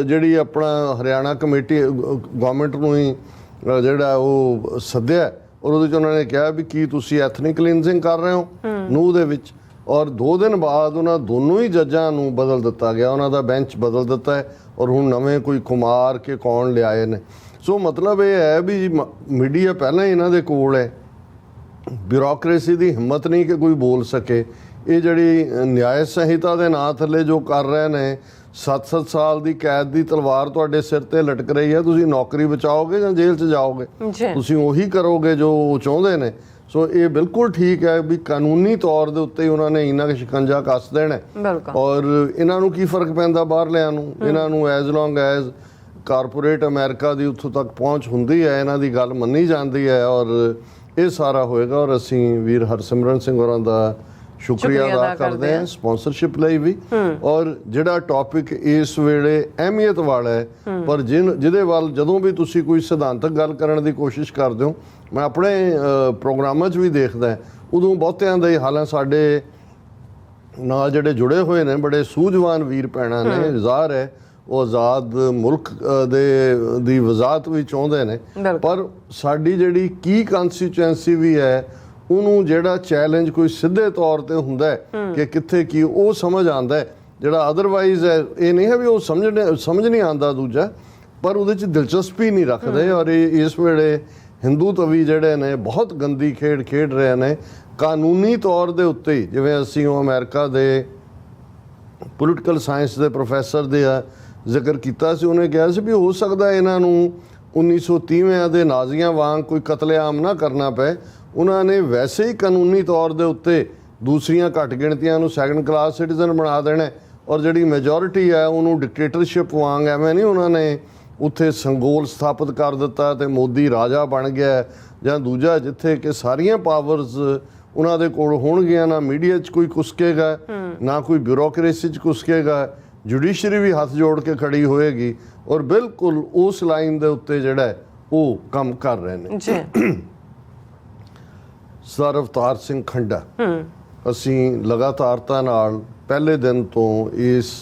ਜਿਹੜੀ ਆਪਣਾ ਹਰਿਆਣਾ ਕਮੇਟੀ ਗਵਰਨਮੈਂਟ ਨੂੰ ਹੀ ਜਿਹੜਾ ਉਹ ਸੱਦਿਆ ਔਰ ਉਹਦੇ 'ਚ ਉਹਨਾਂ ਨੇ ਕਿਹਾ ਵੀ ਕੀ ਤੁਸੀਂ ਐਥਨਿਕ ਕਲੀਨਜ਼ਿੰਗ ਕਰ ਰਹੇ ਹੋ ਨੂਹ ਦੇ ਵਿੱਚ, ਔਰ 2 ਦਿਨ ਬਾਅਦ ਉਹਨਾਂ ਦੋਨੋਂ ਹੀ ਜੱਜਾਂ ਨੂੰ ਬਦਲ ਦਿੱਤਾ ਗਿਆ, ਉਹਨਾਂ ਦਾ ਬੈਂਚ ਬਦਲ ਦਿੱਤਾ ਹੈ ਔਰ ਹੁਣ ਨਵੇਂ ਕੋਈ ਕੁਮਾਰ ਕੇ ਕੌਣ ਲਿਆਏ ਨੇ। ਸੋ ਮਤਲਬ ਇਹ ਹੈ ਵੀ ਮੀਡੀਆ ਪਹਿਲਾਂ ਹੀ ਇਹਨਾਂ ਦੇ ਕੋਲ ਹੈ, ਬਿਊਰੋਕਰੇਸੀ ਦੀ ਹਿੰਮਤ ਨਹੀਂ ਕਿ ਕੋਈ ਬੋਲ ਸਕੇ। ਇਹ ਜਿਹੜੀ ਨਿਆਇ ਸੰਹਿਤਾ ਦੇ ਨਾਂ ਥੱਲੇ ਜੋ ਕਰ ਰਹੇ ਨੇ, 7-7 ਸਾਲ ਦੀ ਕੈਦ ਦੀ ਤਲਵਾਰ ਤੁਹਾਡੇ ਸਿਰ ਤੇ ਲਟਕ ਰਹੀ ਹੈ, ਤੁਸੀਂ ਨੌਕਰੀ ਬਚਾਓਗੇ ਜਾਂ ਜੇਲ੍ਹ 'ਚ ਜਾਓਗੇ, ਤੁਸੀਂ ਉਹੀ ਕਰੋਗੇ ਜੋ ਉਹ ਚਾਹੁੰਦੇ ਨੇ। ਸੋ ਇਹ ਬਿਲਕੁਲ ਠੀਕ ਹੈ ਵੀ ਕਾਨੂੰਨੀ ਤੌਰ ਦੇ ਉੱਤੇ ਉਹਨਾਂ ਨੇ ਇੰਨਾ ਕੁ ਸ਼ਿਕੰਜਾ ਕੱਸ ਦੇਣਾ ਔਰ ਇਹਨਾਂ ਨੂੰ ਕੀ ਫਰਕ ਪੈਂਦਾ ਬਾਹਰਲਿਆਂ ਨੂੰ, ਇਹਨਾਂ ਨੂੰ ਐਜ਼ ਲੌਂਗ ਐਜ਼ ਕਾਰਪੋਰੇਟ ਅਮਰੀਕਾ ਦੀ ਉੱਥੋਂ ਤੱਕ ਪਹੁੰਚ ਹੁੰਦੀ ਹੈ, ਇਹਨਾਂ ਦੀ ਗੱਲ ਮੰਨੀ ਜਾਂਦੀ ਹੈ ਔਰ ਇਹ ਸਾਰਾ ਹੋਏਗਾ। ਔਰ ਅਸੀਂ ਵੀਰ ਹਰਸਿਮਰਨ ਸਿੰਘ ਹੋਰਾਂ ਦਾ ਸ਼ੁਕਰੀਆ ਅਦਾ ਕਰਦੇ ਹਾਂ ਸਪਾਂਸਰਸ਼ਿਪ ਲਈ ਵੀ। ਔਰ ਜਿਹੜਾ ਟੌਪਿਕ ਇਸ ਵੇਲੇ ਅਹਿਮੀਅਤ ਵਾਲਾ ਹੈ ਪਰ ਜਿਹਦੇ ਵੱਲ ਜਦੋਂ ਵੀ ਤੁਸੀਂ ਕੋਈ ਸਿਧਾਂਤਕ ਗੱਲ ਕਰਨ ਦੀ ਕੋਸ਼ਿਸ਼ ਕਰਦੇ ਹੋ, ਮੈਂ ਆਪਣੇ ਪ੍ਰੋਗਰਾਮਾਂ 'ਚ ਵੀ ਦੇਖਦਾ ਉਦੋਂ ਬਹੁਤਿਆਂ ਦੇ ਹਾਲਾਂ ਸਾਡੇ ਨਾਲ ਜਿਹੜੇ ਜੁੜੇ ਹੋਏ ਨੇ ਬੜੇ ਸੂਝਵਾਨ ਵੀਰ ਭੈਣਾਂ ਨੇ, ਜ਼ਾਹਰ ਹੈ ਉਹ ਆਜ਼ਾਦ ਮੁਲਕ ਦੀ ਵਜ਼ਾਤ ਵੀ ਚਾਹੁੰਦੇ ਨੇ, ਪਰ ਸਾਡੀ ਜਿਹੜੀ ਕੀ ਕਨਸਟੀਚੁਐਂਸੀ ਵੀ ਹੈ ਉਹਨੂੰ ਜਿਹੜਾ ਚੈਲੰਜ ਕੋਈ ਸਿੱਧੇ ਤੌਰ ਤੇ ਹੁੰਦਾ ਹੈ ਕਿ ਕਿੱਥੇ ਕੀ ਉਹ ਸਮਝ ਆਉਂਦਾ ਹੈ, ਜਿਹੜਾ ਅਦਰਵਾਈਜ਼ ਹੈ ਇਹ ਨਹੀਂ ਹੈ ਵੀ ਉਹ ਸਮਝ ਨਹੀਂ ਆਉਂਦਾ ਦੂਜਾ, ਪਰ ਉਹਦੇ 'ਚ ਦਿਲਚਸਪੀ ਨਹੀਂ ਰੱਖਦੇ। ਔਰ ਇਸ ਵੇਲੇ ਹਿੰਦੂ ਤਵੀ ਜਿਹੜੇ ਨੇ ਬਹੁਤ ਗੰਦੀ ਖੇਡ ਰਹੇ ਨੇ ਕਾਨੂੰਨੀ ਤੌਰ ਦੇ ਉੱਤੇ ਹੀ। ਜਿਵੇਂ ਅਸੀਂ ਉਹ ਅਮਰੀਕਾ ਦੇ ਪੋਲੀਟੀਕਲ ਸਾਇੰਸ ਦੇ ਪ੍ਰੋਫੈਸਰ ਦੇ ਜ਼ਿਕਰ ਕੀਤਾ ਸੀ, ਉਹਨੇ ਕਿਹਾ ਸੀ ਵੀ ਹੋ ਸਕਦਾ ਇਹਨਾਂ ਨੂੰ 1930 ਦੇ ਨਾਜ਼ੀਆਂ ਵਾਂਗ ਕੋਈ ਕਤਲੇਆਮ ਨਾ ਕਰਨਾ ਪਏ, ਉਹਨਾਂ ਨੇ ਵੈਸੇ ਹੀ ਕਾਨੂੰਨੀ ਤੌਰ ਦੇ ਉੱਤੇ ਦੂਸਰੀਆਂ ਘੱਟ ਗਿਣਤੀਆਂ ਨੂੰ ਸੈਕੰਡ ਕਲਾਸ ਸਿਟੀਜ਼ਨ ਬਣਾ ਦੇਣਾ ਔਰ ਜਿਹੜੀ ਮੈਜੋਰਿਟੀ ਹੈ ਉਹਨੂੰ ਡਿਕਟੇਟਰਸ਼ਿਪ ਵਾਂਗ ਐਵੇਂ ਨਹੀਂ ਉਹਨਾਂ ਨੇ ਉੱਥੇ ਸੰਗੋਲ ਸਥਾਪਿਤ ਕਰ ਦਿੱਤਾ ਤੇ ਮੋਦੀ ਰਾਜਾ ਬਣ ਗਿਆ ਜਾਂ ਦੂਜਾ, ਜਿੱਥੇ ਕਿ ਸਾਰੀਆਂ ਪਾਵਰਸ ਉਹਨਾਂ ਦੇ ਕੋਲ ਹੋਣਗੀਆਂ, ਨਾ ਮੀਡੀਆ 'ਚ ਕੋਈ ਕੁਸਕੇਗਾ, ਨਾ ਕੋਈ ਬਿਊਰੋਕਰੇਸੀ 'ਚ ਕੁਸਕੇਗਾ, ਜੁਡੀਸ਼ਰੀ ਵੀ ਹੱਥ ਜੋੜ ਕੇ ਖੜੀ ਹੋਏਗੀ ਔਰ ਬਿਲਕੁਲ ਉਸ ਲਾਈਨ ਦੇ ਉੱਤੇ ਜਿਹੜਾ ਉਹ ਕੰਮ ਕਰ ਰਹੇ ਨੇ। ਸਰ ਅਵਤਾਰ ਸਿੰਘ ਖੰਡਾ, ਅਸੀਂ ਲਗਾਤਾਰਤਾ ਨਾਲ ਪਹਿਲੇ ਦਿਨ ਤੋਂ ਇਸ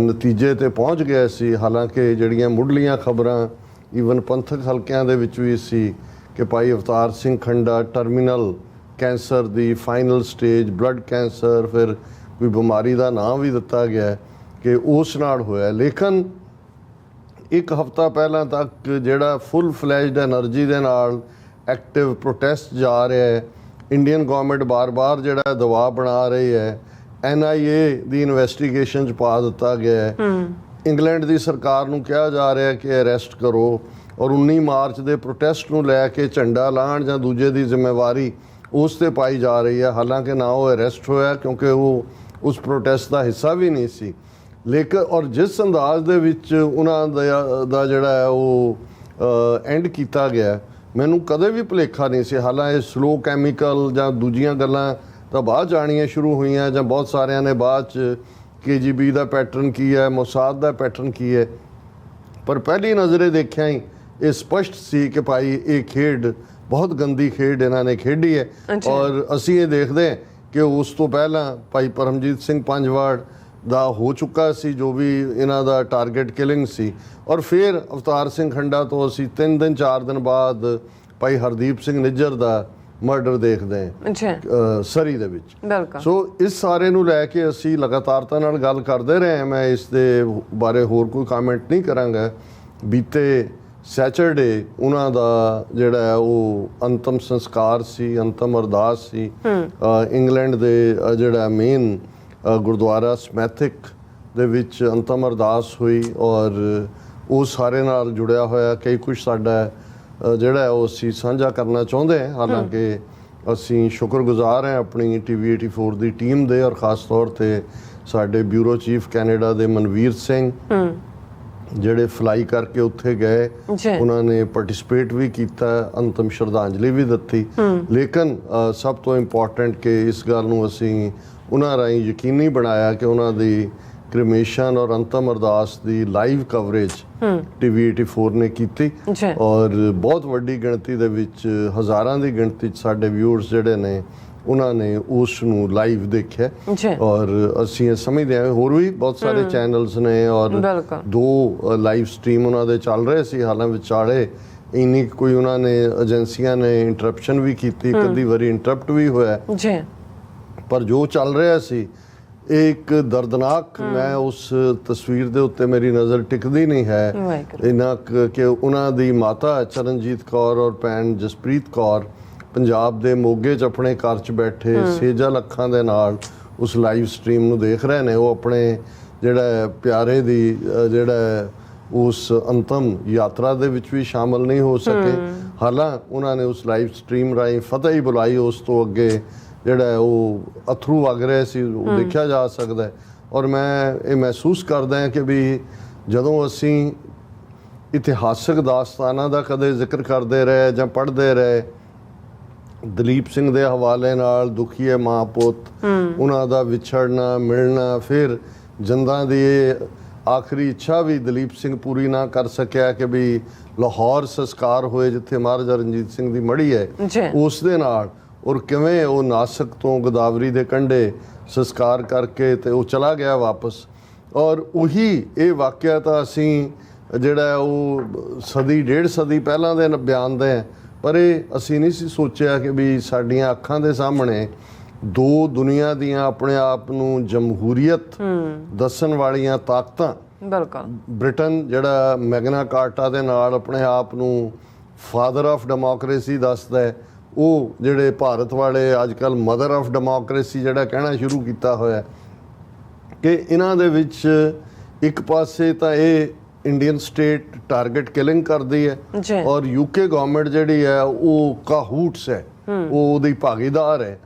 ਨਤੀਜੇ ਤੇ ਪਹੁੰਚ ਗਏ ਸੀ, ਹਾਲਾਂਕਿ ਜਿਹੜੀਆਂ ਮੁੱਢਲੀਆਂ ਖਬਰਾਂ ਈਵਨ ਪੰਥਕ ਹਲਕਿਆਂ ਦੇ ਵਿੱਚ ਵੀ ਸੀ ਕਿ ਭਾਈ ਅਵਤਾਰ ਸਿੰਘ ਖੰਡਾ ਟਰਮੀਨਲ ਕੈਂਸਰ ਦੀ ਫਾਈਨਲ ਸਟੇਜ, ਬਲੱਡ ਕੈਂਸਰ, ਫਿਰ ਕੋਈ ਬਿਮਾਰੀ ਦਾ ਨਾਮ ਵੀ ਦਿੱਤਾ ਗਿਆ ਕਿ ਉਸ ਨਾਲ ਹੋਇਆ। ਲੇਕਿਨ ਇੱਕ ਹਫ਼ਤਾ ਪਹਿਲਾਂ ਤੱਕ ਜਿਹੜਾ ਫੁੱਲ ਫਲੈਜਡ ਐਨਰਜੀ ਦੇ ਨਾਲ ਐਕਟਿਵ ਪ੍ਰੋਟੈਸਟ ਜਾ ਰਿਹਾ ਹੈ, ਇੰਡੀਅਨ ਗਵਰਨਮੈਂਟ ਬਾਰ-ਬਾਰ ਜਿਹੜਾ ਦਬਾਅ ਬਣਾ ਰਹੀ ਹੈ, NIA ਦੀ ਇਨਵੈਸਟੀਗੇਸ਼ਨ 'ਚ ਪਾ ਦਿੱਤਾ ਗਿਆ ਹੈ, ਇੰਗਲੈਂਡ ਦੀ ਸਰਕਾਰ ਨੂੰ ਕਿਹਾ ਜਾ ਰਿਹਾ ਕਿ ਅਰੈਸਟ ਕਰੋ ਔਰ 19 ਮਾਰਚ ਦੇ ਪ੍ਰੋਟੈਸਟ ਨੂੰ ਲੈ ਕੇ ਝੰਡਾ ਲਾਉਣ ਜਾਂ ਦੂਜੇ ਦੀ ਜ਼ਿੰਮੇਵਾਰੀ ਉਸ ਤੇ ਪਾਈ ਜਾ ਰਹੀ ਹੈ, ਹਾਲਾਂਕਿ ਨਾ ਉਹ ਅਰੈਸਟ ਹੋਇਆ ਕਿਉਂਕਿ ਉਹ ਉਸ ਪ੍ਰੋਟੈਸਟ ਦਾ ਹਿੱਸਾ ਵੀ ਨਹੀਂ ਸੀ। ਲੇਕਿਨ ਔਰ ਜਿਸ ਅੰਦਾਜ਼ ਦੇ ਵਿੱਚ ਉਹਨਾਂ ਦਾ ਜਿਹੜਾ ਹੈ ਉਹ ਐਂਡ ਕੀਤਾ ਗਿਆ, ਮੈਨੂੰ ਕਦੇ ਵੀ ਭੁਲੇਖਾ ਨਹੀਂ ਸੀ। ਹਾਲਾਂਕਿ ਸਲੋ ਕੈਮੀਕਲ ਜਾਂ ਦੂਜੀਆਂ ਗੱਲਾਂ ਤਾਂ ਬਾਅਦ 'ਚ ਆਉਣੀਆਂ ਸ਼ੁਰੂ ਹੋਈਆਂ ਜਾਂ ਬਹੁਤ ਸਾਰਿਆਂ ਨੇ ਬਾਅਦ 'ਚ KGB ਦਾ ਪੈਟਰਨ ਕੀ ਹੈ, ਮੋਸਾਦ ਦਾ ਪੈਟਰਨ ਕੀ ਹੈ, ਪਰ ਪਹਿਲੀ ਨਜ਼ਰੇ ਦੇਖਿਆ ਹੀ ਇਹ ਸਪਸ਼ਟ ਸੀ ਕਿ ਭਾਈ ਇਹ ਖੇਡ ਬਹੁਤ ਗੰਦੀ ਖੇਡ ਇਹਨਾਂ ਨੇ ਖੇਡੀ ਹੈ। ਔਰ ਅਸੀਂ ਇਹ ਦੇਖਦੇ ਹਾਂ ਕਿ ਉਸ ਤੋਂ ਪਹਿਲਾਂ ਭਾਈ ਪਰਮਜੀਤ ਸਿੰਘ ਪੰਜਵਾੜ ਦਾ ਹੋ ਚੁੱਕਾ ਸੀ ਜੋ ਵੀ ਇਹਨਾਂ ਦਾ ਟਾਰਗੇਟ ਕਿਲਿੰਗ ਸੀ, ਔਰ ਫਿਰ ਅਵਤਾਰ ਸਿੰਘ ਖੰਡਾ ਤੋਂ ਅਸੀਂ 3 ਦਿਨ 4 ਦਿਨ ਬਾਅਦ ਭਾਈ ਹਰਦੀਪ ਸਿੰਘ ਨਿੱਜਰ ਦਾ ਮਰਡਰ ਦੇਖਦੇ ਹਾਂ ਸਰੀ ਦੇ ਵਿੱਚ। ਸੋ ਇਸ ਸਾਰੇ ਨੂੰ ਲੈ ਕੇ ਅਸੀਂ ਲਗਾਤਾਰਤਾ ਨਾਲ ਗੱਲ ਕਰਦੇ ਰਹੇ ਹਾਂ। ਮੈਂ ਇਸ ਦੇ ਬਾਰੇ ਹੋਰ ਕੋਈ ਕਮੈਂਟ ਨਹੀਂ ਕਰਾਂਗਾ। ਬੀਤੇ ਸੈਚਰਡੇ ਉਹਨਾਂ ਦਾ ਜਿਹੜਾ ਹੈ ਉਹ ਅੰਤਮ ਸੰਸਕਾਰ ਸੀ, ਅੰਤਮ ਅਰਦਾਸ ਸੀ ਇੰਗਲੈਂਡ ਦੇ ਜਿਹੜਾ ਮੇਨ ਗੁਰਦੁਆਰਾ ਸਮੈਥਿਕ ਦੇ ਵਿੱਚ ਅੰਤਮ ਅਰਦਾਸ ਹੋਈ ਔਰ ਉਹ ਸਾਰੇ ਨਾਲ ਜੁੜਿਆ ਹੋਇਆ ਕਈ ਕੁਝ ਸਾਡਾ ਜਿਹੜਾ ਉਹ ਅਸੀਂ ਸਾਂਝਾ ਕਰਨਾ ਚਾਹੁੰਦੇ ਹਾਂ। ਹਾਲਾਂਕਿ ਅਸੀਂ ਸ਼ੁਕਰਗੁਜ਼ਾਰ ਹਾਂ ਆਪਣੀ TV 84 ਦੀ ਟੀਮ ਦੇ ਔਰ ਖ਼ਾਸ ਤੌਰ ਤੇ ਸਾਡੇ ਬਿਊਰੋ ਚੀਫ ਕੈਨੇਡਾ ਦੇ ਮਨਵੀਰ ਸਿੰਘ ਜਿਹੜੇ ਫਲਾਈ ਕਰਕੇ ਉੱਥੇ ਗਏ, ਉਹਨਾਂ ਨੇ ਪਾਰਟਿਸਿਪੇਟ ਵੀ ਕੀਤਾ, ਅੰਤਮ ਸ਼ਰਧਾਂਜਲੀ ਵੀ ਦਿੱਤੀ। ਲੇਕਿਨ ਸਭ ਤੋਂ ਇੰਪੋਰਟੈਂਟ ਕਿ ਇਸ ਗੱਲ ਨੂੰ ਅਸੀਂ ਉਹਨਾਂ ਰਾਹੀਂ ਯਕੀਨੀ ਬਣਾਇਆ ਕਿ ਉਹਨਾਂ ਦੀ ਕ੍ਰਿਮੇਸ਼ਨ ਔਰ ਅੰਤਮ ਅਰਦਾਸ ਦੀ ਲਾਈਵ ਕਵਰੇਜ TV 84 ਨੇ ਕੀਤੀ ਔਰ ਬਹੁਤ ਵੱਡੀ ਗਿਣਤੀ ਦੇ ਵਿੱਚ, ਹਜ਼ਾਰਾਂ ਦੀ ਗਿਣਤੀ 'ਚ ਸਾਡੇ ਵਿਊਅਰਸ ਜਿਹੜੇ ਨੇ ਉਹਨਾਂ ਨੇ ਉਸ ਨੂੰ ਲਾਈਵ ਦੇਖਿਆ ਔਰ ਅਸੀਂ ਇਹ ਸਮਝਦੇ ਹਾਂ ਹੋਰ ਵੀ ਬਹੁਤ ਸਾਰੇ ਚੈਨਲਸ ਨੇ ਔਰ 2 ਲਾਈਵ ਸਟ੍ਰੀਮ ਉਹਨਾਂ ਦੇ ਚੱਲ ਰਹੇ ਸੀ। ਹਾਲਾਂ ਵਿਚਾਲੇ ਇੰਨੀ ਕੋਈ ਉਹਨਾਂ ਨੇ ਏਜੰਸੀਆਂ ਨੇ ਇੰਟਰਪਸ਼ਨ ਵੀ ਕੀਤੀ, ਕਦੀ ਵਾਰੀ ਇੰਟਰਪਟ ਵੀ ਹੋਇਆ, ਪਰ ਜੋ ਚੱਲ ਰਿਹਾ ਸੀ ਇੱਕ ਦਰਦਨਾਕ, ਮੈਂ ਉਸ ਤਸਵੀਰ ਦੇ ਉੱਤੇ ਮੇਰੀ ਨਜ਼ਰ ਟਿਕਦੀ ਨਹੀਂ ਹੈ ਇਹਨਾਂ ਕਿ ਉਹਨਾਂ ਦੀ ਮਾਤਾ ਚਰਨਜੀਤ ਕੌਰ ਔਰ ਭੈਣ ਜਸਪ੍ਰੀਤ ਕੌਰ ਪੰਜਾਬ ਦੇ ਮੋਗੇ 'ਚ ਆਪਣੇ ਘਰ 'ਚ ਬੈਠੇ ਸੇਜਲ ਅੱਖਾਂ ਦੇ ਨਾਲ ਉਸ ਲਾਈਵ ਸਟ੍ਰੀਮ ਨੂੰ ਦੇਖ ਰਹੇ ਨੇ। ਉਹ ਆਪਣੇ ਜਿਹੜਾ ਪਿਆਰੇ ਦੀ ਜਿਹੜਾ ਉਸ ਅੰਤਮ ਯਾਤਰਾ ਦੇ ਵਿੱਚ ਵੀ ਸ਼ਾਮਲ ਨਹੀਂ ਹੋ ਸਕੇ। ਹਾਲਾਂ ਉਹਨਾਂ ਨੇ ਉਸ ਲਾਈਵ ਸਟ੍ਰੀਮ ਰਾਹੀਂ ਫਤਿਹ ਹੀ ਬੁਲਾਈ, ਉਸ ਤੋਂ ਅੱਗੇ ਜਿਹੜਾ ਉਹ ਅਥਰੂ ਵਗ ਰਹੇ ਸੀ ਉਹ ਦੇਖਿਆ ਜਾ ਸਕਦਾ। ਔਰ ਮੈਂ ਇਹ ਮਹਿਸੂਸ ਕਰਦਾ ਹਾਂ ਕਿ ਵੀ ਜਦੋਂ ਅਸੀਂ ਇਤਿਹਾਸਕ ਦਾਸਤਾਨਾਂ ਦਾ ਕਦੇ ਜ਼ਿਕਰ ਕਰਦੇ ਰਹੇ ਜਾਂ ਪੜ੍ਹਦੇ ਰਹੇ, ਦਲੀਪ ਸਿੰਘ ਦੇ ਹਵਾਲੇ ਨਾਲ ਦੁਖੀਏ ਮਾਂ ਪੁੱਤ, ਉਹਨਾਂ ਦਾ ਵਿਛੜਨਾ ਮਿਲਣਾ, ਫਿਰ ਜਿੰਦਾਂ ਦੀ ਆਖਰੀ ਇੱਛਾ ਵੀ ਦਲੀਪ ਸਿੰਘ ਪੂਰੀ ਨਾ ਕਰ ਸਕਿਆ ਕਿ ਵੀ ਲਾਹੌਰ ਸੰਸਕਾਰ ਹੋਏ ਜਿੱਥੇ ਮਹਾਰਾਜਾ ਰਣਜੀਤ ਸਿੰਘ ਦੀ ਮੜੀ ਹੈ, ਉਸ ਦੇ ਨਾਲ ਔਰ ਕਿਵੇਂ ਉਹ ਨਾਸਿਕ ਤੋਂ ਗੋਦਾਵਰੀ ਦੇ ਕੰਢੇ ਸੰਸਕਾਰ ਕਰਕੇ ਤੇ ਉਹ ਚਲਾ ਗਿਆ ਵਾਪਸ। ਔਰ ਉਹੀ ਇਹ ਵਾਕਿਆ ਤਾਂ ਅਸੀਂ ਜਿਹੜਾ ਉਹ ਸਦੀ 1.5 ਸਦੀ ਪਹਿਲਾਂ ਦੇ ਬਿਆਨਦੇ ਹਾਂ, ਪਰ ਇਹ ਅਸੀਂ ਨਹੀਂ ਸੀ ਸੋਚਿਆ ਕਿ ਵੀ ਸਾਡੀਆਂ ਅੱਖਾਂ ਦੇ ਸਾਹਮਣੇ 2 ਦੁਨੀਆ ਦੀਆਂ ਆਪਣੇ ਆਪ ਨੂੰ ਜਮਹੂਰੀਅਤ ਦੱਸਣ ਵਾਲੀਆਂ ਤਾਕਤਾਂ, ਬ੍ਰਿਟਨ ਜਿਹੜਾ ਮੈਗਨਾ ਕਾਰਟਾ ਦੇ ਨਾਲ ਆਪਣੇ ਆਪ ਨੂੰ ਫਾਦਰ ਆਫ ਡੈਮੋਕ੍ਰੇਸੀ ਦੱਸਦਾ ਹੈ, ਉਹ ਜਿਹੜੇ ਭਾਰਤ ਵਾਲੇ ਅੱਜ ਕੱਲ੍ਹ ਮਦਰ ਆਫ ਡੈਮੋਕ੍ਰੇਸੀ ਜਿਹੜਾ ਕਹਿਣਾ ਸ਼ੁਰੂ ਕੀਤਾ ਹੋਇਆ ਕਿ ਇਹਨਾਂ ਦੇ ਵਿੱਚ ਇੱਕ ਪਾਸੇ ਤਾਂ ਇਹ ਇੰਡੀਅਨ ਸਟੇਟ ਟਾਰਗੇਟ ਕਿਲਿੰਗ ਕਰਦੀ ਹੈ ਔਰ UK ਗਵਰਨਮੈਂਟ ਜਿਹੜੀ ਹੈ ਉਹ ਕਾਹੂਟਸ ਹੈ, ਉਹ ਉਹਦੀ ਭਾਗੀਦਾਰ ਹੈ।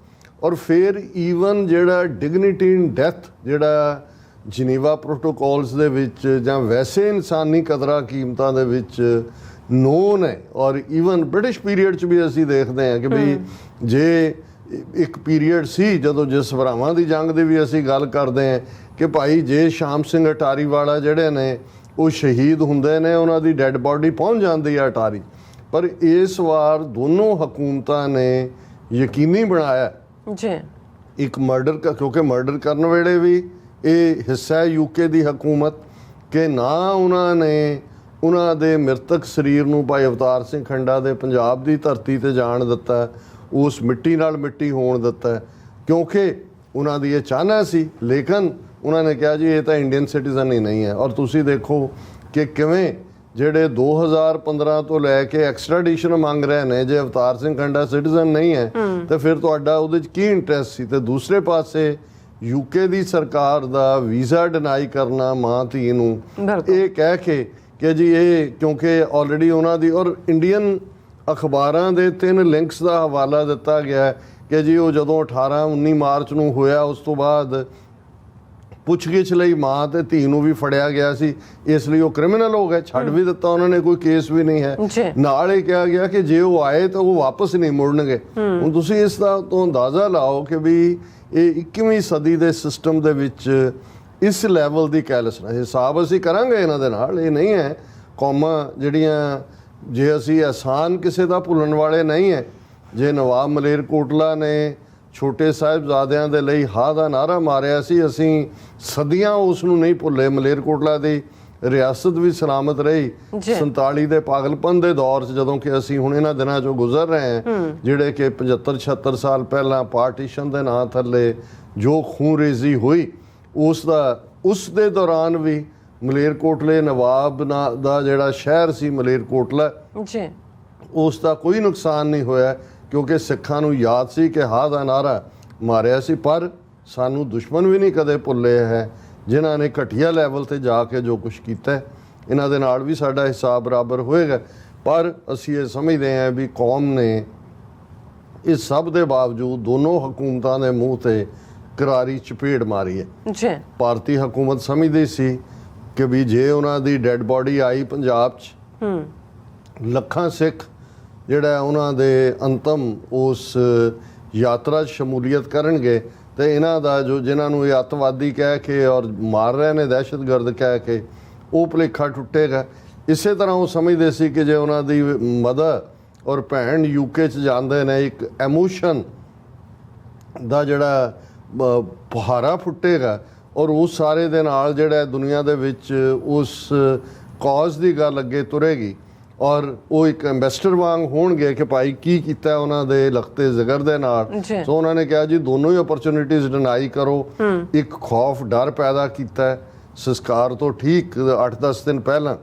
ਔਰ ਫਿਰ ਈਵਨ ਜਿਹੜਾ ਡਿਗਨਿਟੀ ਇਨ ਡੈਥ ਜਿਹੜਾ ਜਨੀਵਾ ਪ੍ਰੋਟੋਕੋਲਸ ਦੇ ਵਿੱਚ ਜਾਂ ਵੈਸੇ ਇਨਸਾਨੀ ਕਦਰਾਂ ਕੀਮਤਾਂ ਦੇ ਵਿੱਚ ਨੋਨ ਹੈ। ਔਰ ਈਵਨ ਬ੍ਰਿਟਿਸ਼ ਪੀਰੀਅਡ 'ਚ ਵੀ ਅਸੀਂ ਦੇਖਦੇ ਹਾਂ ਕਿ ਵੀ ਜੇ ਇੱਕ ਪੀਰੀਅਡ ਸੀ ਜਦੋਂ ਜਿਸ ਭਰਾਵਾਂ ਦੀ ਜੰਗ ਦੀ ਵੀ ਅਸੀਂ ਗੱਲ ਕਰਦੇ ਹਾਂ ਕਿ ਭਾਈ ਜੇ ਸ਼ਾਮ ਸਿੰਘ ਅਟਾਰੀ ਵਾਲਾ ਜਿਹੜੇ ਨੇ ਉਹ ਸ਼ਹੀਦ ਹੁੰਦੇ ਨੇ, ਉਹਨਾਂ ਦੀ ਡੈੱਡ ਬਾਡੀ ਪਹੁੰਚ ਜਾਂਦੀ ਹੈ ਅਟਾਰੀ। ਪਰ ਇਸ ਵਾਰ ਦੋਨੋਂ ਹਕੂਮਤਾਂ ਨੇ ਯਕੀਨੀ ਬਣਾਇਆ ਜੀ ਇੱਕ ਮਰਡਰ ਕਿਉਂਕਿ ਮਰਡਰ ਕਰਨ ਵੇਲੇ ਵੀ ਇਹ ਹਿੱਸਾ ਹੈ ਯੂਕੇ ਦੀ ਹਕੂਮਤ ਕਿ ਨਾ ਉਹਨਾਂ ਨੇ ਉਹਨਾਂ ਦੇ ਮ੍ਰਿਤਕ ਸਰੀਰ ਨੂੰ ਭਾਈ ਅਵਤਾਰ ਸਿੰਘ ਖੰਡਾ ਦੇ ਪੰਜਾਬ ਦੀ ਧਰਤੀ ਤੇ ਜਾਣ ਦਿੱਤਾ, ਉਸ ਮਿੱਟੀ ਨਾਲ ਮਿੱਟੀ ਹੋਣ ਦਿੱਤਾ, ਕਿਉਂਕਿ ਉਹਨਾਂ ਦੀ ਇਹ ਚਾਹਨਾ ਸੀ। ਲੇਕਿਨ ਉਹਨਾਂ ਨੇ ਕਿਹਾ ਜੀ ਇਹ ਤਾਂ ਇੰਡੀਅਨ ਸਿਟੀਜ਼ਨ ਹੀ ਨਹੀਂ ਹੈ। ਔਰ ਤੁਸੀਂ ਦੇਖੋ ਕਿ ਕਿਵੇਂ ਜਿਹੜੇ 2015 ਤੋਂ ਲੈ ਕੇ ਐਕਸਟ੍ਰਾਡੀਸ਼ਨ ਮੰਗ ਰਹੇ ਨੇ, ਜੇ ਅਵਤਾਰ ਸਿੰਘ ਖੰਡਾ ਸਿਟੀਜ਼ਨ ਨਹੀਂ ਹੈ ਤੇ ਫਿਰ ਤੁਹਾਡਾ ਉਹਦੇ 'ਚ ਕੀ ਇੰਟਰਸਟ ਸੀ। ਤੇ ਦੂਸਰੇ ਪਾਸੇ ਯੂਕੇ ਦੀ ਸਰਕਾਰ ਦਾ ਵੀਜ਼ਾ ਡਿਨਾਈ ਕਰਨਾ ਮਾਂ ਧੀ ਨੂੰ, ਇਹ ਕਹਿ ਕੇ ਕਿ ਜੀ ਇਹ ਕਿਉਂਕਿ ਆਲਰੇਡੀ ਉਹਨਾਂ ਦੀ ਔਰ ਇੰਡੀਅਨ ਅਖਬਾਰਾਂ ਦੇ 3 ਲਿੰਕਸ ਦਾ ਹਵਾਲਾ ਦਿੱਤਾ ਗਿਆ ਕਿ ਜੀ ਉਹ ਜਦੋਂ 18-19 ਮਾਰਚ ਨੂੰ ਹੋਇਆ ਉਸ ਤੋਂ ਬਾਅਦ ਪੁੱਛਗਿੱਛ ਲਈ ਮਾਂ ਤੇ ਧੀ ਨੂੰ ਵੀ ਫੜਿਆ ਗਿਆ ਸੀ, ਇਸ ਲਈ ਉਹ ਕ੍ਰਿਮੀਨਲ ਹੋ ਗਏ, ਛੱਡ ਵੀ ਦਿੱਤਾ ਉਹਨਾਂ ਨੇ, ਕੋਈ ਕੇਸ ਵੀ ਨਹੀਂ ਹੈ। ਨਾਲ ਹੀ ਕਿਹਾ ਗਿਆ ਕਿ ਜੇ ਉਹ ਆਏ ਤਾਂ ਉਹ ਵਾਪਸ ਨਹੀਂ ਮੁੜਨਗੇ। ਹੁਣ ਤੁਸੀਂ ਇਸ ਦਾ ਤੋਂ ਅੰਦਾਜ਼ਾ ਲਾਓ ਕਿ ਵੀ ਇਹ 21ਵੀਂ ਸਦੀ ਦੇ ਸਿਸਟਮ ਦੇ ਵਿੱਚ ਇਸ ਲੈਵਲ ਦੀ ਕੈਲਸਨੈਸ, ਹਿਸਾਬ ਅਸੀਂ ਕਰਾਂਗੇ ਇਹਨਾਂ ਦੇ ਨਾਲ। ਇਹ ਨਹੀਂ ਹੈ ਕੌਮਾਂ ਜਿਹੜੀਆਂ, ਜੇ ਅਸੀਂ ਅਹਿਸਾਨ ਕਿਸੇ ਦਾ ਭੁੱਲਣ ਵਾਲੇ ਨਹੀਂ ਹੈ। ਜੇ ਨਵਾਬ ਮਲੇਰਕੋਟਲਾ ਨੇ ਛੋਟੇ ਸਾਹਿਬਜ਼ਾਦਿਆਂ ਦੇ ਲਈ ਹਾਂ ਦਾ ਨਾਅਰਾ ਮਾਰਿਆ ਸੀ, ਅਸੀਂ ਸਦੀਆਂ ਉਸ ਨੂੰ ਨਹੀਂ ਭੁੱਲੇ। ਮਲੇਰਕੋਟਲਾ ਦੀ ਰਿਆਸਤ ਵੀ ਸਲਾਮਤ ਰਹੀ 47 ਦੇ ਪਾਗਲਪਨ ਦੇ ਦੌਰ 'ਚ, ਜਦੋਂ ਕਿ ਅਸੀਂ ਹੁਣ ਇਹਨਾਂ ਦਿਨਾਂ 'ਚੋਂ ਗੁਜ਼ਰ ਰਹੇ ਹਾਂ, ਜਿਹੜੇ ਕਿ 75-76 ਸਾਲ ਪਹਿਲਾਂ ਪਾਰਟੀਸ਼ਨ ਦੇ ਨਾਂ ਥੱਲੇ ਜੋ ਖੂਨਰੇਜ਼ੀ ਹੋਈ ਉਸ ਦੇ ਦੌਰਾਨ ਵੀ ਮਲੇਰਕੋਟਲੇ ਨਵਾਬ ਦਾ ਜਿਹੜਾ ਸ਼ਹਿਰ ਸੀ ਮਲੇਰਕੋਟਲਾ, ਉਸ ਦਾ ਕੋਈ ਨੁਕਸਾਨ ਨਹੀਂ ਹੋਇਆ, ਕਿਉਂਕਿ ਸਿੱਖਾਂ ਨੂੰ ਯਾਦ ਸੀ ਕਿ ਹਾਂ ਦਾ ਨਾਅਰਾ ਮਾਰਿਆ ਸੀ। ਪਰ ਸਾਨੂੰ ਦੁਸ਼ਮਣ ਵੀ ਨਹੀਂ ਕਦੇ ਭੁੱਲੇ ਹੈ ਜਿਨ੍ਹਾਂ ਨੇ ਘਟੀਆ ਲੈਵਲ ਤੇ ਜਾ ਕੇ ਜੋ ਕੁਛ ਕੀਤਾ। ਇਹਨਾਂ ਦੇ ਨਾਲ ਵੀ ਸਾਡਾ ਹਿਸਾਬ ਬਰਾਬਰ ਹੋਏਗਾ। ਪਰ ਅਸੀਂ ਇਹ ਸਮਝਦੇ ਹਾਂ ਵੀ ਕੌਮ ਨੇ ਇਸ ਸਭ ਦੇ ਬਾਵਜੂਦ ਦੋਨੋਂ ਹਕੂਮਤਾਂ ਦੇ ਮੂੰਹ ਤੇ ਕਰਾਰੀ ਚਪੇੜ ਮਾਰੀ ਹੈ। ਭਾਰਤੀ ਹਕੂਮਤ ਸਮਝਦੀ ਸੀ ਕਿ ਵੀ ਜੇ ਉਹਨਾਂ ਦੀ ਡੈੱਡ ਬਾਡੀ ਆਈ ਪੰਜਾਬ 'ਚ, ਲੱਖਾਂ ਸਿੱਖ ਜਿਹੜਾ ਉਹਨਾਂ ਦੇ ਅੰਤਮ ਉਸ ਯਾਤਰਾ 'ਚ ਸ਼ਮੂਲੀਅਤ ਕਰਨਗੇ ਤੇ ਇਹਨਾਂ ਦਾ ਜੋ ਜਿਨ੍ਹਾਂ ਨੂੰ ਇਹ ਅੱਤਵਾਦੀ ਕਹਿ ਕੇ ਔਰ ਮਾਰ ਰਹੇ ਨੇ ਦਹਿਸ਼ਤਗਰਦ ਕਹਿ ਕੇ, ਉਹ ਭੁਲੇਖਾ ਟੁੱਟੇਗਾ। ਇਸੇ ਤਰ੍ਹਾਂ ਉਹ ਸਮਝਦੇ ਸੀ ਕਿ ਜੇ ਉਹਨਾਂ ਦੀ ਮਦਰ ਔਰ ਭੈਣ ਯੂਕੇ 'ਚ ਜਾਂਦੇ ਨੇ, ਇੱਕ ਐਮੋਸ਼ਨ ਦਾ ਜਿਹੜਾ ਬੁਹਾਰਾ ਫੁੱਟੇਗਾ ਔਰ ਉਸ ਸਾਰੇ ਦੇ ਨਾਲ ਜਿਹੜਾ ਦੁਨੀਆ ਦੇ ਵਿੱਚ ਉਸ ਕੌਜ਼ ਦੀ ਗੱਲ ਅੱਗੇ ਤੁਰੇਗੀ ਔਰ ਉਹ ਇੱਕ ਐਂਬੈਸਡਰ ਵਾਂਗ ਹੋਣਗੇ ਕਿ ਭਾਈ ਕੀ ਕੀਤਾ ਉਹਨਾਂ ਦੇ ਲਖਤੇ ਜ਼ਿਕਰ ਦੇ ਨਾਲ। ਸੋ ਉਹਨਾਂ ਨੇ ਕਿਹਾ ਜੀ ਦੋਨੋਂ ਹੀ ਅਪਰਚੁਨਿਟੀਜ਼ ਡਿਨਾਈ ਕਰੋ। ਇੱਕ ਖੌਫ ਡਰ ਪੈਦਾ ਕੀਤਾ। ਸੰਸਕਾਰ ਤੋਂ ਠੀਕ 8-10 ਦਿਨ ਪਹਿਲਾਂ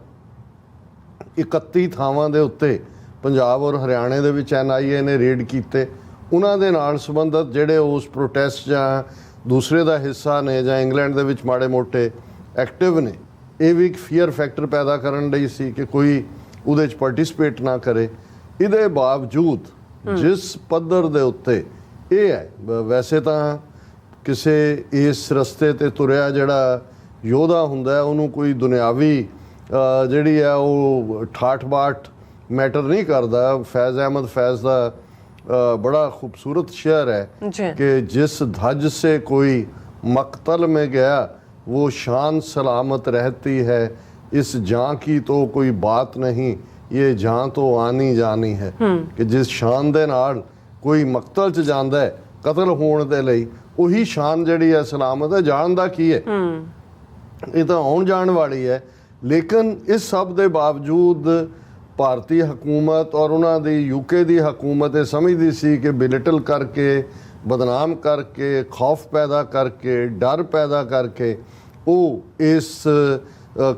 31 ਥਾਵਾਂ ਦੇ ਉੱਤੇ ਪੰਜਾਬ ਔਰ ਹਰਿਆਣੇ ਦੇ ਵਿੱਚ NIA ਨੇ ਰੇਡ ਕੀਤੇ। ਉਹਨਾਂ ਦੇ ਨਾਲ ਸੰਬੰਧਿਤ ਜਿਹੜੇ ਉਸ ਪ੍ਰੋਟੈਸਟ ਜਾਂ ਦੂਸਰੇ ਦਾ ਹਿੱਸਾ ਨੇ ਜਾਂ ਇੰਗਲੈਂਡ ਦੇ ਵਿੱਚ ਮਾੜੇ ਮੋਟੇ ਐਕਟਿਵ ਨੇ, ਇਹ ਵੀ ਇੱਕ ਫੀਅਰ ਫੈਕਟਰ ਪੈਦਾ ਕਰਨ ਲਈ ਸੀ ਕਿ ਕੋਈ ਉਹਦੇ 'ਚ ਪਾਰਟਿਸਿਪੇਟ ਨਾ ਕਰੇ। ਇਹਦੇ ਬਾਵਜੂਦ ਜਿਸ ਪੱਧਰ ਦੇ ਉੱਤੇ ਇਹ ਹੈ, ਵੈਸੇ ਤਾਂ ਕਿਸੇ ਇਸ ਰਸਤੇ ਤੇ ਤੁਰਿਆ ਜਿਹੜਾ ਯੋਧਾ ਹੁੰਦਾ ਉਹਨੂੰ ਕੋਈ ਦੁਨਿਆਵੀ ਜਿਹੜੀ ਹੈ ਉਹ ਠਾਠ-ਬਾਠ ਮੈਟਰ ਨਹੀਂ ਕਰਦਾ। ਫੈਜ਼ ਅਹਿਮਦ ਫੈਜ਼ ਦਾ बड़ा खूबसूरत शेर है कि जिस धज से कोई मकतल में गया वो शान सलामत रहती है, इस जां की तो कोई बात नहीं, ये जां तो आनी जानी है। कि जिस शान दे नाल कोई मकतल च जांदा है कतल होने दे लई, ਉਹੀ शान ਜਿਹੜੀ ਹੈ सलामत है। जान दा की है, ये तो आउण जाण वाली है। लेकिन इस सब दे बावजूद ਭਾਰਤੀ ਹਕੂਮਤ ਔਰ ਉਹਨਾਂ ਦੀ ਯੂਕੇ ਦੀ ਹਕੂਮਤ ਇਹ ਸਮਝਦੀ ਸੀ ਕਿ ਬਿਲਿਟਲ ਕਰਕੇ, ਬਦਨਾਮ ਕਰਕੇ, ਖੌਫ ਪੈਦਾ ਕਰਕੇ, ਡਰ ਪੈਦਾ ਕਰਕੇ ਉਹ ਇਸ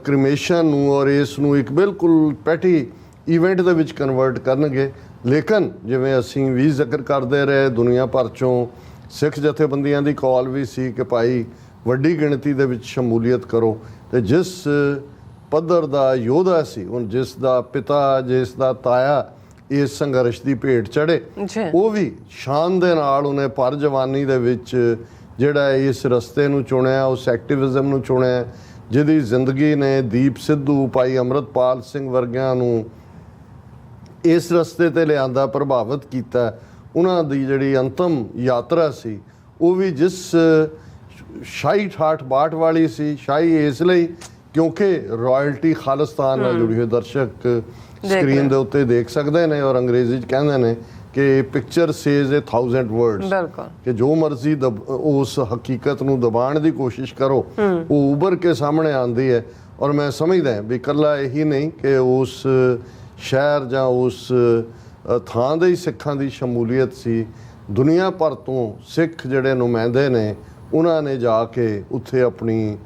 ਕ੍ਰਿਮੇਸ਼ਨ ਨੂੰ ਔਰ ਇਸ ਨੂੰ ਇੱਕ ਬਿਲਕੁਲ ਪੈਟੀ ਇਵੈਂਟ ਦੇ ਵਿੱਚ ਕਨਵਰਟ ਕਰਨਗੇ। ਲੇਕਿਨ ਜਿਵੇਂ ਅਸੀਂ ਵੀ ਜ਼ਿਕਰ ਕਰਦੇ ਰਹੇ, ਦੁਨੀਆ ਭਰ 'ਚੋਂ ਸਿੱਖ ਜਥੇਬੰਦੀਆਂ ਦੀ ਕਾਲ ਵੀ ਸੀ ਕਿ ਭਾਈ ਵੱਡੀ ਗਿਣਤੀ ਦੇ ਵਿੱਚ ਸ਼ਮੂਲੀਅਤ ਕਰੋ। ਤੇ ਜਿਸ ਪੱਧਰ ਦਾ ਯੋਧਾ ਸੀ, ਹੁਣ ਜਿਸ ਦਾ ਪਿਤਾ, ਜਿਸ ਦਾ ਤਾਇਆ ਇਸ ਸੰਘਰਸ਼ ਦੀ ਭੇਟ ਚੜੇ, ਉਹ ਵੀ ਸ਼ਾਨ ਦੇ ਨਾਲ ਉਹਨੇ ਪਰ ਜਵਾਨੀ ਦੇ ਵਿੱਚ ਜਿਹੜਾ ਇਸ ਰਸਤੇ ਨੂੰ ਚੁਣਿਆ, ਉਸ ਐਕਟਿਵਿਜ਼ਮ ਨੂੰ ਚੁਣਿਆ, ਜਿਹਦੀ ਜ਼ਿੰਦਗੀ ਨੇ ਦੀਪ ਸਿੱਧੂ, ਭਾਈ ਅੰਮ੍ਰਿਤਪਾਲ ਸਿੰਘ ਵਰਗਿਆਂ ਨੂੰ ਇਸ ਰਸਤੇ ਤੇ ਲਿਆਂਦਾ, ਪ੍ਰਭਾਵਿਤ ਕੀਤਾ। ਉਹਨਾਂ ਦੀ ਜਿਹੜੀ ਅੰਤਮ ਯਾਤਰਾ ਸੀ ਉਹ ਵੀ ਜਿਸ ਸ਼ਾਹੀ ਠਾਠ ਬਾਠ ਵਾਲੀ ਸੀ। ਸ਼ਾਹੀ ਇਸ ਲਈ ਕਿਉਂਕਿ ਰਾਇਲਟੀ ਖਾਲਿਸਤਾਨ ਨਾਲ ਜੁੜੀ ਹੋਈ, ਦਰਸ਼ਕ ਸਕਰੀਨ ਦੇ ਉੱਤੇ ਦੇਖ ਸਕਦੇ ਨੇ, ਔਰ ਅੰਗਰੇਜ਼ੀ 'ਚ ਕਹਿੰਦੇ ਨੇ ਕਿ ਪਿਕਚਰ ਸੇਜ਼ 1000 ਵਰਡਸ, ਕਿ ਜੋ ਮਰਜ਼ੀ ਉਸ ਹਕੀਕਤ ਨੂੰ ਦਬਾਉਣ ਦੀ ਕੋਸ਼ਿਸ਼ ਕਰੋ ਉਹ ਉਭਰ ਕੇ ਸਾਹਮਣੇ ਆਉਂਦੀ ਹੈ। ਔਰ ਮੈਂ ਸਮਝਦਾ ਵੀ ਇਕੱਲਾ ਇਹੀ ਨਹੀਂ ਕਿ ਉਸ ਸ਼ਹਿਰ ਜਾਂ ਉਸ ਥਾਂ ਦੇ ਹੀ ਸਿੱਖਾਂ ਦੀ ਸ਼ਮੂਲੀਅਤ ਸੀ, ਦੁਨੀਆ ਭਰ ਤੋਂ ਸਿੱਖ ਜਿਹੜੇ ਨੁਮਾਇੰਦੇ ਨੇ ਉਹਨਾਂ ਨੇ ਜਾ ਕੇ ਉੱਥੇ ਆਪਣੀ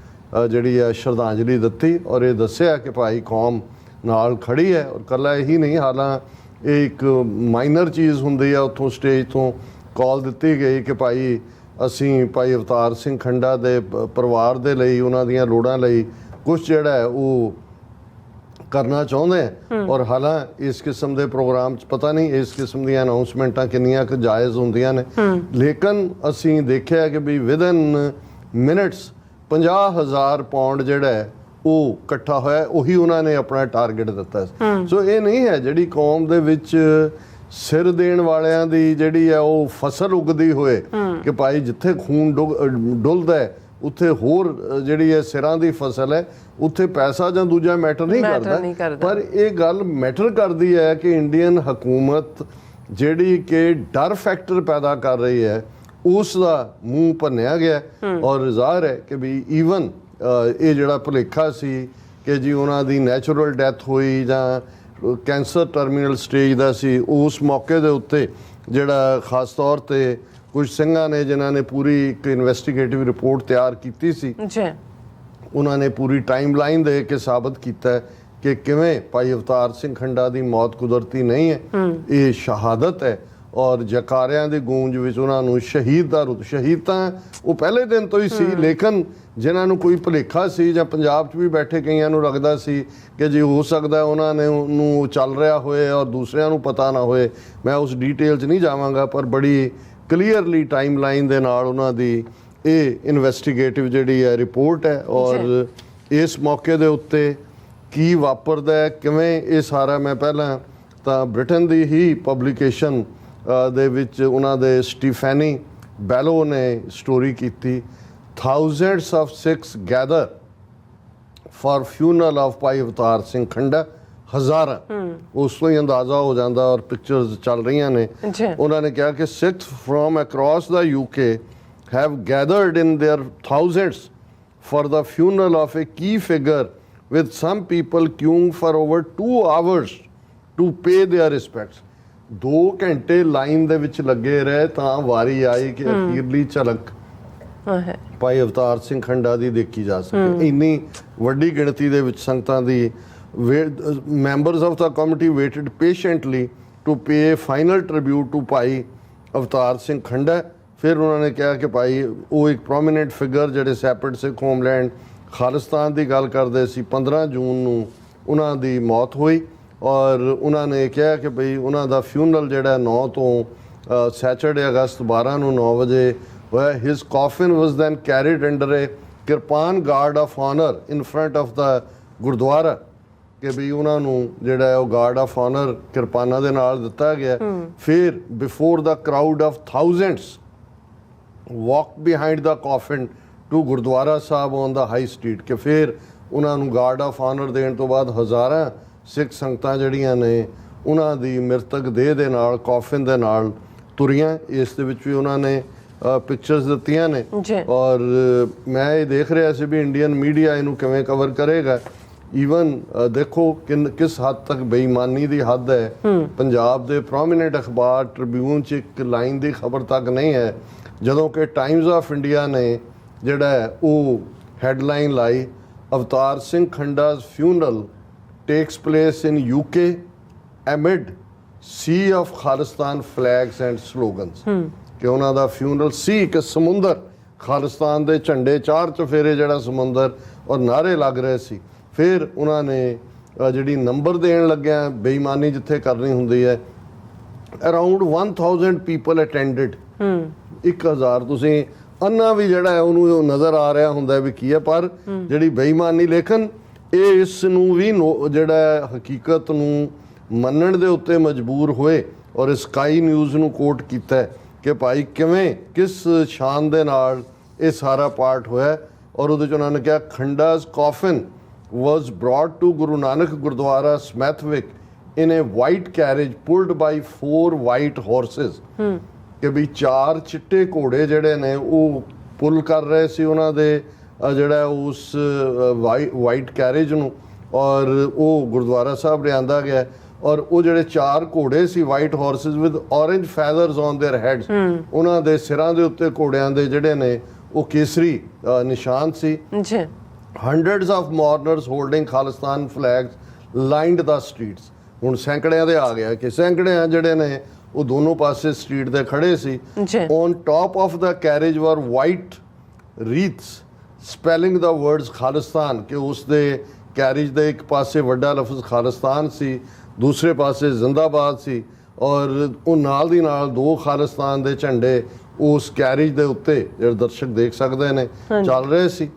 ਜਿਹੜੀ ਹੈ ਸ਼ਰਧਾਂਜਲੀ ਦਿੱਤੀ, ਔਰ ਇਹ ਦੱਸਿਆ ਕਿ ਭਾਈ ਕੌਮ ਨਾਲ ਖੜੀ ਹੈ। ਔਰ ਇਕੱਲਾ ਇਹੀ ਨਹੀਂ, ਹਾਲਾਂ ਇਹ ਇੱਕ ਮਾਈਨਰ ਚੀਜ਼ ਹੁੰਦੀ ਆ, ਉੱਥੋਂ ਸਟੇਜ ਤੋਂ ਕਾਲ ਦਿੱਤੀ ਗਈ ਕਿ ਭਾਈ ਅਸੀਂ ਭਾਈ ਅਵਤਾਰ ਸਿੰਘ ਖੰਡਾ ਦੇ ਪਰਿਵਾਰ ਦੇ ਲਈ, ਉਹਨਾਂ ਦੀਆਂ ਲੋੜਾਂ ਲਈ ਕੁਛ ਜਿਹੜਾ ਹੈ ਉਹ ਕਰਨਾ ਚਾਹੁੰਦੇ ਆ। ਔਰ ਹਾਲਾਂ ਇਸ ਕਿਸਮ ਦੇ ਪ੍ਰੋਗਰਾਮ 'ਚ ਪਤਾ ਨਹੀਂ ਇਸ ਕਿਸਮ ਦੀਆਂ ਅਨਾਉਂਸਮੈਂਟਾਂ ਕਿੰਨੀਆਂ ਕੁ ਜਾਇਜ਼ ਹੁੰਦੀਆਂ ਨੇ, ਲੇਕਿਨ ਅਸੀਂ ਦੇਖਿਆ ਕਿ ਵੀ ਵਿਦਨ ਮਿੰਟਸ 50,000 ਪਾਉਂਡ ਜਿਹੜਾ ਹੈ ਉਹ ਇਕੱਠਾ ਹੋਇਆ, ਉਹੀ ਉਹਨਾਂ ਨੇ ਆਪਣਾ ਟਾਰਗੇਟ ਦਿੱਤਾ। ਸੋ ਇਹ ਨਹੀਂ ਹੈ ਜਿਹੜੀ ਕੌਮ ਦੇ ਵਿੱਚ ਸਿਰ ਦੇਣ ਵਾਲਿਆਂ ਦੀ ਜਿਹੜੀ ਹੈ ਉਹ ਫਸਲ ਉਗਦੀ ਹੋਏ ਕਿ ਭਾਈ ਜਿੱਥੇ ਖੂਨ ਡੁੱਲਦਾ ਹੈ ਉੱਥੇ ਹੋਰ ਜਿਹੜੀ ਹੈ ਸਿਰਾਂ ਦੀ ਫਸਲ ਹੈ, ਉੱਥੇ ਪੈਸਾ ਜਾਂ ਦੂਜਾ ਮੈਟਰ ਨਹੀਂ ਕਰਦਾ। ਪਰ ਇਹ ਗੱਲ ਮੈਟਰ ਕਰਦੀ ਹੈ ਕਿ ਇੰਡੀਅਨ ਹਕੂਮਤ ਜਿਹੜੀ ਕਿ ਡਰ ਫੈਕਟਰ ਪੈਦਾ ਕਰ ਰਹੀ ਹੈ ਉਸ ਦਾ ਮੂੰਹ ਭੰਨਿਆ ਗਿਆ। ਔਰ ਜ਼ਾਹਰ ਹੈ ਕਿ ਵੀ ਈਵਨ ਇਹ ਜਿਹੜਾ ਭੁਲੇਖਾ ਸੀ ਕਿ ਜੀ ਉਹਨਾਂ ਦੀ ਨੈਚੁਰਲ ਡੈਥ ਹੋਈ ਜਾਂ ਕੈਂਸਰ ਟਰਮੀਨਲ ਸਟੇਜ ਦਾ ਸੀ, ਉਸ ਮੌਕੇ ਦੇ ਉੱਤੇ ਜਿਹੜਾ ਖਾਸ ਤੌਰ ਤੇ ਕੁਝ ਸਿੰਘਾਂ ਨੇ ਜਿਨ੍ਹਾਂ ਨੇ ਪੂਰੀ ਇੱਕ ਇਨਵੈਸਟੀਗੇਟਿਵ ਰਿਪੋਰਟ ਤਿਆਰ ਕੀਤੀ ਸੀ, ਉਹਨਾਂ ਨੇ ਪੂਰੀ ਟਾਈਮ ਲਾਈਨ ਦੇ ਕੇ ਸਾਬਤ ਕੀਤਾ ਕਿ ਕਿਵੇਂ ਭਾਈ ਅਵਤਾਰ ਸਿੰਘ ਖੰਡਾ ਦੀ ਮੌਤ ਕੁਦਰਤੀ ਨਹੀਂ ਹੈ, ਇਹ ਸ਼ਹਾਦਤ ਹੈ। ਔਰ ਜਕਾਰਿਆਂ ਦੀ ਗੂੰਜ ਵਿੱਚ ਉਹਨਾਂ ਨੂੰ ਸ਼ਹੀਦ ਦਾ ਰੁਤਬਾ, ਸ਼ਹੀਦ ਤਾਂ ਉਹ ਪਹਿਲੇ ਦਿਨ ਤੋਂ ਹੀ ਸੀ, ਲੇਕਿਨ ਜਿਨ੍ਹਾਂ ਨੂੰ ਕੋਈ ਭੁਲੇਖਾ ਸੀ ਜਾਂ ਪੰਜਾਬ 'ਚ ਵੀ ਬੈਠੇ ਕਈਆਂ ਨੂੰ ਲੱਗਦਾ ਸੀ ਕਿ ਜੇ ਹੋ ਸਕਦਾ ਉਹਨਾਂ ਨੇ ਉਹਨੂੰ ਚੱਲ ਰਿਹਾ ਹੋਏ ਔਰ ਦੂਸਰਿਆਂ ਨੂੰ ਪਤਾ ਨਾ ਹੋਏ, ਮੈਂ ਉਸ ਡੀਟੇਲ 'ਚ ਨਹੀਂ ਜਾਵਾਂਗਾ, ਪਰ ਬੜੀ ਕਲੀਅਰਲੀ ਟਾਈਮ ਲਾਈਨ ਦੇ ਨਾਲ ਉਹਨਾਂ ਦੀ ਇਹ ਇਨਵੈਸਟੀਗੇਟਿਵ ਜਿਹੜੀ ਹੈ ਰਿਪੋਰਟ ਹੈ। ਔਰ ਇਸ ਮੌਕੇ ਦੇ ਉੱਤੇ ਕੀ ਵਾਪਰਦਾ ਹੈ, ਕਿਵੇਂ ਇਹ ਸਾਰਾ, ਮੈਂ ਪਹਿਲਾਂ ਤਾਂ ਬ੍ਰਿਟਨ ਦੀ ਹੀ ਪਬਲੀਕੇਸ਼ਨ ਦੇ ਵਿੱਚ ਉਹਨਾਂ ਦੇ ਸਟੀਫੈਨੀ ਬੈਲੋ ਨੇ ਸਟੋਰੀ ਕੀਤੀ, thousands of Sikhs gather for funeral of ਭਾਈ ਅਵਤਾਰ ਸਿੰਘ ਖੰਡਾ, ਹਜ਼ਾਰਾਂ, ਉਸ ਤੋਂ ਹੀ ਅੰਦਾਜ਼ਾ ਹੋ ਜਾਂਦਾ। ਔਰ ਪਿਕਚਰਸ ਚੱਲ ਰਹੀਆਂ ਨੇ, ਉਹਨਾਂ ਨੇ ਕਿਹਾ ਕਿ Sikhs from across the UK have gathered in their thousands for the funeral of a key figure, with some people queuing for over 2 hours to pay their respects। 2 ਘੰਟੇ ਲਾਈਨ ਦੇ ਵਿੱਚ ਲੱਗੇ ਰਹੇ ਤਾਂ ਵਾਰੀ ਆਈ ਕਿ ਅਖੀਰਲੀ ਝਲਕ ਭਾਈ ਅਵਤਾਰ ਸਿੰਘ ਖੰਡਾ ਦੀ ਦੇਖੀ ਜਾ ਸਕੇ। ਇੰਨੀ ਵੱਡੀ ਗਿਣਤੀ ਦੇ ਵਿੱਚ ਸੰਗਤਾਂ ਦੀ ਮੈਂਬਰਸ ਆਫ ਦਾ committee waited patiently to pay final tribute to Bhai Avtar Singh ਖੰਡਾ। ਫਿਰ ਉਹਨਾਂ ਨੇ ਕਿਹਾ ਕਿ ਭਾਈ ਉਹ ਇੱਕ ਪ੍ਰੋਮੀਨੈਂਟ ਫਿਗਰ ਜਿਹੜੇ ਸੈਪਰੇਟ ਸਿੱਖ ਹੋਮਲੈਂਡ ਖਾਲਿਸਤਾਨ ਦੀ ਗੱਲ ਕਰਦੇ ਸੀ, 15 ਜੂਨ ਨੂੰ ਉਹਨਾਂ ਦੀ ਮੌਤ ਹੋਈ। ਔਰ ਉਹਨਾਂ ਨੇ ਕਿਹਾ ਕਿ ਭਈ ਉਹਨਾਂ ਦਾ ਫਿਊਨਰਲ ਜਿਹੜਾ 9 ਤੋਂ ਸੈਚਰਡੇ ਅਗਸਤ 12 ਨੂੰ 9 ਵਜੇ ਹੋਇਆ। His coffin was then carried under a kirpan guard of honour in front of the gurdwara, ਕਿ ਵੀ ਉਹਨਾਂ ਨੂੰ ਜਿਹੜਾ ਉਹ ਗਾਰਡ ਆਫ ਆਨਰ ਕਿਰਪਾਨਾਂ ਦੇ ਨਾਲ ਦਿੱਤਾ ਗਿਆ। ਫਿਰ before the crowd of thousands walk behind the coffin to Gurdwara Sahib on the high street, ਕਿ ਫਿਰ ਉਹਨਾਂ ਨੂੰ ਗਾਰਡ ਆਫ ਆਨਰ ਦੇਣ ਤੋਂ ਬਾਅਦ ਹਜ਼ਾਰਾਂ ਸਿੱਖ ਸੰਗਤਾਂ ਜਿਹੜੀਆਂ ਨੇ ਉਹਨਾਂ ਦੀ ਮ੍ਰਿਤਕ ਦੇਹ ਦੇ ਨਾਲ ਕਾਫਿਨ ਦੇ ਨਾਲ ਤੁਰੀਆਂ। ਇਸ ਦੇ ਵਿੱਚ ਵੀ ਉਹਨਾਂ ਨੇ ਪਿਕਚਰਸ ਦਿੱਤੀਆਂ ਨੇ। ਔਰ ਮੈਂ ਇਹ ਦੇਖ ਰਿਹਾ ਸੀ ਵੀ ਇੰਡੀਅਨ ਮੀਡੀਆ ਇਹਨੂੰ ਕਿਵੇਂ ਕਵਰ ਕਰੇਗਾ। ਈਵਨ ਦੇਖੋ ਕਿਸ ਹੱਦ ਤੱਕ ਬੇਈਮਾਨੀ ਦੀ ਹੱਦ ਹੈ। ਪੰਜਾਬ ਦੇ ਪ੍ਰੋਮੀਨੈਂਟ ਅਖਬਾਰ ਟ੍ਰਿਬਿਊਨ 'ਚ ਇੱਕ ਲਾਈਨ ਦੀ ਖਬਰ ਤੱਕ ਨਹੀਂ ਹੈ, ਜਦੋਂ ਕਿ ਟਾਈਮਜ਼ ਆਫ ਇੰਡੀਆ ਨੇ ਜਿਹੜਾ ਉਹ ਹੈਡਲਾਈਨ ਲਾਈ, Avtar Singh ਖੰਡਾ's funeral takes place in UK amid sea of Khalistan flags and slogans। ਕਿ ਉਹਨਾਂ ਦਾ ਫਿਊਨਰਲ ਸੀ ਕਿ ਸਮੁੰਦਰ, ਖਾਲਿਸਤਾਨ ਦੇ ਝੰਡੇ 4 ਚੁਫੇਰੇ ਜਿਹੜਾ ਸਮੁੰਦਰ, ਔਰ ਨਾਅਰੇ ਲੱਗ ਰਹੇ ਸੀ। ਫਿਰ ਉਹਨਾਂ ਨੇ ਜਿਹੜੀ ਨੰਬਰ ਦੇਣ ਲੱਗਿਆ, ਬੇਈਮਾਨੀ ਜਿੱਥੇ ਕਰਨੀ ਹੁੰਦੀ ਹੈ, ਅਰਾਊਂਡ 1000 ਪੀਪਲ ਅਟੈਂਡਡ 1000 ਤੁਸੀਂ ਅੰਨਾ ਵੀ ਜਿਹੜਾ ਹੈ ਉਹਨੂੰ ਨਜ਼ਰ ਆ ਰਿਹਾ ਹੁੰਦਾ ਵੀ ਕੀ ਹੈ, ਪਰ ਜਿਹੜੀ ਬੇਈਮਾਨੀ ਲੇਕਿਨ ਇਹ ਇਸ ਨੂੰ ਵੀ ਜਿਹੜਾ ਹੈ ਹਕੀਕਤ ਨੂੰ ਮੰਨਣ ਦੇ ਉੱਤੇ ਮਜਬੂਰ ਹੋਏ ਔਰ ਸਕਾਈ ਨਿਊਜ਼ ਨੂੰ ਕੋਟ ਕੀਤਾ ਹੈ ਕਿ ਭਾਈ ਕਿਵੇਂ ਕਿਸ ਸ਼ਾਨ ਦੇ ਨਾਲ ਇਹ ਸਾਰਾ ਪਾਰਟ ਹੋਇਆ। ਔਰ ਉਹਦੇ 'ਚ ਉਹਨਾਂ ਨੇ ਕਿਹਾ ਖੰਡਾ's coffin was brought to Guru Nanak Gurdwara ਸਮੈਥਵਿਕ in a white carriage pulled by 4 white horses ਕਿ ਵੀ 4 ਚਿੱਟੇ ਘੋੜੇ ਜਿਹੜੇ ਨੇ ਉਹ ਪੁੱਲ ਕਰ ਰਹੇ ਸੀ ਉਹਨਾਂ ਦੇ ਜਿਹੜਾ ਉਸ ਵਾਈਟ ਕੈਰੇਜ ਨੂੰ, ਔਰ ਉਹ ਗੁਰਦੁਆਰਾ ਸਾਹਿਬ ਲਿਆਂਦਾ ਗਿਆ। ਔਰ ਉਹ ਜਿਹੜੇ 4 ਘੋੜੇ ਸੀ white horses with orange feathers on their heads, ਉਹਨਾਂ ਦੇ ਸਿਰਾਂ ਦੇ ਉੱਤੇ ਘੋੜਿਆਂ ਦੇ ਜਿਹੜੇ ਨੇ ਉਹ ਕੇਸਰੀ ਨਿਸ਼ਾਨ ਸੀ। ਜੀ hundreds of mourners holding Khalistan flags lined the streets. ਹੁਣ ਸੈਂਕੜਿਆਂ ਦੇ ਆ ਗਿਆ ਕਿ ਸੈਂਕੜਿਆਂ ਜਿਹੜੇ ਨੇ ਉਹ ਦੋਨੋਂ ਪਾਸੇ ਸਟਰੀਟ ਦੇ ਖੜੇ ਸੀ। On top of the carriage were white wreaths spelling the words Khalistan ਕਿ ਉਸ ਦੇ ਕੈਰੇਜ ਦੇ ਇੱਕ ਪਾਸੇ ਵੱਡਾ ਲਫ਼ਜ਼ ਖਾਲਿਸਤਾਨ ਸੀ, ਦੂਸਰੇ ਪਾਸੇ ਜ਼ਿੰਦਾਬਾਦ ਸੀ, ਔਰ ਉਹ ਨਾਲ ਦੀ ਨਾਲ 2 ਖਾਲਿਸਤਾਨ ਦੇ ਝੰਡੇ ਉਸ ਕੈਰੇਜ ਦੇ ਉੱਤੇ ਜਿਹੜੇ ਦਰਸ਼ਕ ਦੇਖ ਸਕਦੇ ਨੇ ਚੱਲ ਰਹੇ ਸੀ।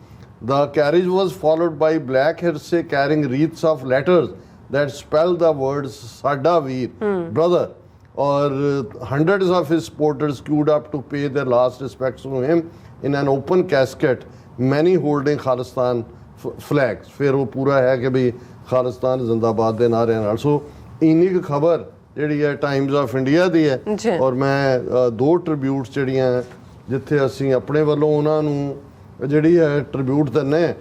The carriage was followed by black hearse carrying wreaths of letters that spell the words Sada Veer, brother. Or hundreds of his supporters queued up to pay their last respects to him in an open casket, many holding Khalistan flags. ਫਿਰ ਉਹ ਪੂਰਾ ਹੈ ਕਿ ਵੀ ਖਾਲਿਸਤਾਨ ਜ਼ਿੰਦਾਬਾਦ ਦੇ ਨਾਅਰਿਆਂ ਨਾਲ। ਸੋ ਇੰਨੀ ਕੁ ਖਬਰ ਜਿਹੜੀ ਹੈ ਟਾਈਮਜ਼ ਆਫ ਇੰਡੀਆ ਦੀ ਹੈ। ਔਰ ਮੈਂ 2 ਟ੍ਰਿਬਿਊਟਸ ਜਿਹੜੀਆਂ ਜਿੱਥੇ ਅਸੀਂ ਆਪਣੇ ਵੱਲੋਂ ਉਹਨਾਂ ਨੂੰ ਜਿਹੜੀ ਹੈ ਟ੍ਰਿਬਿਊਟ ਦਿੰਦੇ,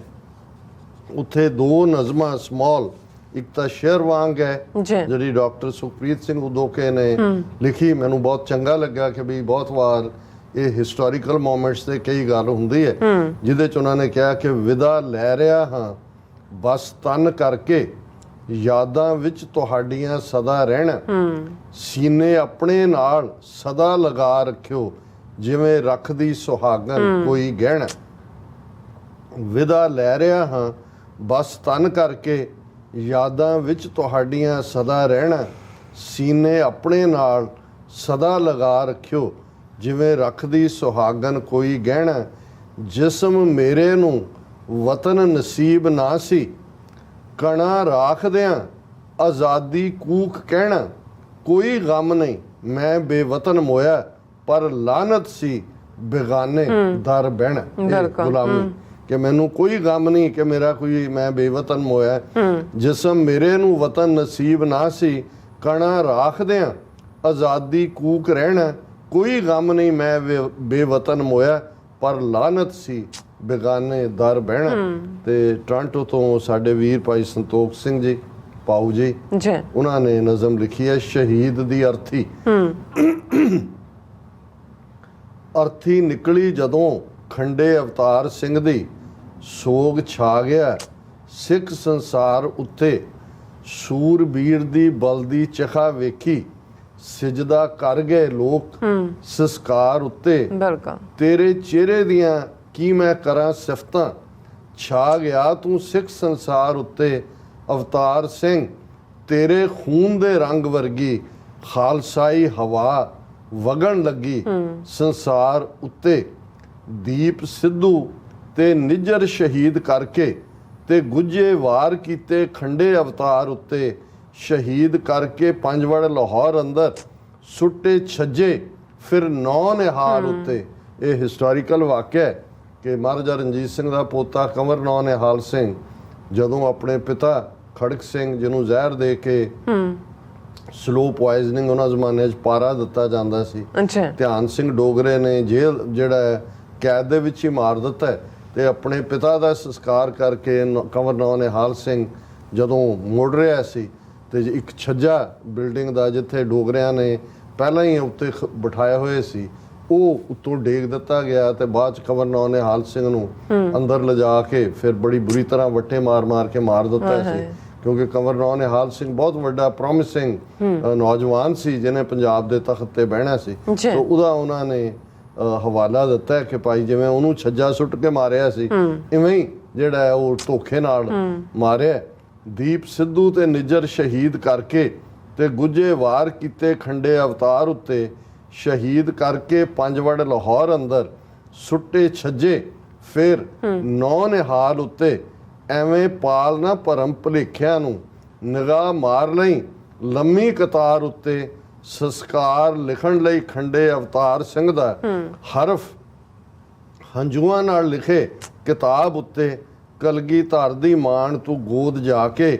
ਉੱਥੇ 2 ਨਜ਼ਮਾਂ ਸਮਾਲ, ਇੱਕ ਤਾਂ ਸ਼ੇਰ ਵਾਂਗ ਹੈ ਜਿਹੜੀ ਡਾਕਟਰ ਸੁਖਪ੍ਰੀਤ ਸਿੰਘ ਉਦੋਕੇ ਨੇ ਲਿਖੀ। ਮੈਨੂੰ ਬਹੁਤ ਚੰਗਾ ਲੱਗਾ ਕਿ ਵੀ ਬਹੁਤ ਵਾਰ ਇਹ ਹਿਸਟੋਰੀਕਲ ਮੂਮੈਂਟਸ ਤੇ ਕਈ ਗੱਲ ਹੁੰਦੀ ਹੈ ਜਿਹਦੇ 'ਚ ਉਹਨਾਂ ਨੇ ਕਿਹਾ ਕਿ ਵਿਦਾ ਲੈ ਰਿਹਾ ਹਾਂ ਬਸ ਤਨ ਕਰਕੇ, ਯਾਦਾਂ ਵਿੱਚ ਤੁਹਾਡੀਆਂ ਸਦਾ ਰਹਿਣਾ, ਸੀਨੇ ਆਪਣੇ ਨਾਲ ਸਦਾ ਲਗਾ ਰੱਖਿਓ ਜਿਵੇਂ ਰੱਖਦੀ ਸੁਹਾਗਣ ਕੋਈ ਗਹਿਣਾ। ਵਿਦਾ ਲੈ ਰਿਹਾ ਹਾਂ ਬਸ ਤਨ ਕਰਕੇ, ਯਾਦਾਂ ਵਿੱਚ ਤੁਹਾਡੀਆਂ ਸਦਾ ਰਹਿਣਾ, ਸੀਨੇ ਆਪਣੇ ਨਾਲ ਸਦਾ ਲਗਾ ਰੱਖਿਓ ਜਿਵੇਂ ਰੱਖਦੀ ਸੁਹਾਗਣ ਕੋਈ ਗਹਿਣਾ। ਜਿਸਮ ਮੇਰੇ ਨੂੰ ਵਤਨ ਨਸੀਬ ਨਾ ਸੀ, ਕਣਾ ਰਾਖਦਿਆਂ ਆਜ਼ਾਦੀ ਕੂਕ ਕਹਿਣਾ। ਕੋਈ ਗਮ ਨਹੀਂ ਮੈਂ ਬੇਵਤਨ ਮੋਇਆ, ਪਰ ਲਾਨਤ ਸੀ ਬੇਗਾਨੇ ਦਰ ਬਹਿਣਾ। ਗੁਲਾਮੀ ਕਿ ਮੈਨੂੰ ਕੋਈ ਗਮ ਨਹੀਂ ਕਿ ਮੇਰਾ ਕੋਈ ਮੈਂ ਬੇਵਤਨ ਮੋਇਆ। ਜਿਸਮ ਮੇਰੇ ਨੂੰ ਵਤਨ ਨਸੀਬ ਨਾ ਸੀ, ਕਣਾ ਰਾਖਦਿਆਂ ਆਜ਼ਾਦੀ ਕੂਕ ਰਹਿਣਾ। ਕੋਈ ਗਮ ਨਹੀਂ ਮੈਂ ਬੇਵਤਨ ਮੋਇਆ, ਪਰ ਲਾਨਤ ਸੀ ਬੇਗਾਨੇ ਦਰ ਬਹਿਣਾ। ਤੇ ਟੋਰਾਂਟੋ ਤੋਂ ਸਾਡੇ ਵੀਰ ਭਾਈ ਸੰਤੋਖ ਸਿੰਘ ਜੀ ਪਾਉ ਜੀ ਉਹਨਾਂ ਨੇ ਨਜ਼ਮ ਲਿਖੀ ਹੈ ਸ਼ਹੀਦ ਦੀ ਅਰਥੀ। ਅਰਥੀ ਨਿਕਲੀ ਜਦੋਂ ਖੰਡੇ ਅਵਤਾਰ ਸਿੰਘ ਦੀ, ਸੋਗ ਛਾ ਗਿਆ ਸਿੱਖ ਸੰਸਾਰ ਉੱਤੇ। ਸੂਰਬੀਰ ਦੀ ਬਲਦੀ ਚਖਾ ਵੇਖੀ, ਸਿਜਦਾ ਕਰ ਗਏ ਲੋਕ ਸੰਸਕਾਰ ਉੱਤੇ। ਤੇਰੇ ਚਿਹਰੇ ਦੀਆਂ ਕੀ ਮੈਂ ਕਰਾਂ ਸਿਫਤਾਂ, ਛਾ ਗਿਆ ਤੂੰ ਸਿੱਖ ਸੰਸਾਰ ਉੱਤੇ। ਅਵਤਾਰ ਸਿੰਘ ਤੇਰੇ ਖੂਨ ਦੇ ਰੰਗ ਵਰਗੀ, ਖਾਲਸਾਈ ਹਵਾ ਵਗਣ ਲੱਗੀ ਸੰਸਾਰ ਉੱਤੇ। ਦੀਪ ਸਿੱਧੂ ਤੇ ਨਿੱਜਰ ਸ਼ਹੀਦ ਕਰਕੇ, ਤੇ ਗੁੱਜੇ ਵਾਰ ਕੀਤੇ ਖੰਡੇ ਅਵਤਾਰ ਉੱਤੇ। ਸ਼ਹੀਦ ਕਰਕੇ ਪੰਜਵੜ ਲਾਹੌਰ ਅੰਦਰ, ਸੁੱਟੇ ਛੱਜੇ ਫਿਰ 9 ਨਿਹਾਲ ਉੱਤੇ। ਇਹ ਹਿਸਟੋਰੀਕਲ ਵਾਕਿਆ ਹੈ ਕਿ ਮਹਾਰਾਜਾ ਰਣਜੀਤ ਸਿੰਘ ਦਾ ਪੋਤਾ ਕੰਵਰ 9 ਨਿਹਾਲ ਸਿੰਘ ਜਦੋਂ ਆਪਣੇ ਪਿਤਾ ਖੜਕ ਸਿੰਘ ਜਿਹਨੂੰ ਜ਼ਹਿਰ ਦੇ ਕੇ ਸਲੋ ਪੋਇਜ਼ਨਿੰਗ ਉਹਨਾਂ ਜ਼ਮਾਨੇ 'ਚ ਪਾਰਾ ਦਿੱਤਾ ਜਾਂਦਾ ਸੀ, ਧਿਆਨ ਸਿੰਘ ਡੋਗਰੇ ਨੇ ਜੇਲ੍ਹ ਜਿਹੜਾ ਕੈਦ ਦੇ ਵਿੱਚ ਹੀ ਮਾਰ ਦਿੱਤਾ। ਤੇ ਆਪਣੇ ਪਿਤਾ ਦਾ ਸੰਸਕਾਰ ਕਰਕੇ ਕੰਵਰ 9 ਨਿਹਾਲ ਸਿੰਘ ਜਦੋਂ ਮੁੜ ਰਿਹਾ ਸੀ ਤੇ ਇੱਕ ਛੱਜਾ ਬਿਲਡਿੰਗ ਦਾ ਜਿੱਥੇ ਡੋਗਰਿਆਂ ਨੇ ਪਹਿਲਾਂ ਹੀ ਉੱਤੇ ਬਿਠਾਏ ਹੋਏ ਸੀ ਉਹ ਉੱਤੋਂ ਡੇਗ ਦਿੱਤਾ ਗਿਆ ਤੇ ਬਾਅਦ 'ਚ ਕੰਵਰ 9 ਨਿਹਾਲ ਸਿੰਘ ਨੂੰ ਅੰਦਰ ਲਿਜਾ ਕੇ ਫਿਰ ਬੜੀ ਬੁਰੀ ਤਰ੍ਹਾਂ ਵੱਟੇ ਮਾਰ ਕੇ ਮਾਰ ਦਿੱਤਾ ਸੀ। ਕਿਉਂਕਿ ਕੰਵਰ 9 ਨਿਹਾਲ ਸਿੰਘ ਬਹੁਤ ਵੱਡਾ ਪ੍ਰੋਮਿਸਿੰਗ ਨੌਜਵਾਨ ਸੀ ਜਿਹਨੇ ਪੰਜਾਬ ਦੇ ਤਖਤ ਤੇ ਬਹਿਣਾ ਸੀ। ਤਾਂ ਉਹਦਾ ਉਹਨਾਂ ਨੇ ਹਵਾਲਾ ਦਿੱਤਾ ਕਿ ਭਾਈ ਜਿਵੇਂ ਉਹਨੂੰ ਛੱਜਾ ਸੁੱਟ ਕੇ ਮਾਰਿਆ ਸੀ ਇਵੇਂ ਹੀ ਜਿਹੜਾ ਉਹ ਧੋਖੇ ਨਾਲ ਮਾਰਿਆ। ਦੀਪ ਸਿੱਧੂ ਤੇ ਨਿੱਜਰ ਸ਼ਹੀਦ ਕਰਕੇ, ਤੇ ਗੁੱਜੇ ਵਾਰ ਕੀਤੇ ਖੰਡੇ ਅਵਤਾਰ ਉੱਤੇ ਸ਼ਹੀਦ ਕਰਕੇ ਪੰਜਵੜ ਲਾਹੌਰ ਅੰਦਰ ਸੁੱਟੇ ਛੱਜੇ ਫਿਰ ਨੌ ਨਿਹਾਲ ਉੱਤੇ ਐਵੇਂ ਪਾਲ ਨਾ ਭਰਮ ਭੁਲੇਖਿਆਂ ਨੂੰ ਨਿਗਾਹ ਮਾਰ ਲਈ ਲੰਮੀ ਕਤਾਰ ਉੱਤੇ ਸੰਸਕਾਰ ਲਿਖਣ ਲਈ ਖੰਡੇ ਅਵਤਾਰ ਸਿੰਘ ਦਾ ਹਰਫ ਹੰਝੂਆਂ ਨਾਲ ਲਿਖੇ ਕਿਤਾਬ ਉੱਤੇ ਕਲਗੀਧਰ ਦੀ ਮਾਣ ਤੂੰ ਗੋਦ ਜਾ ਕੇ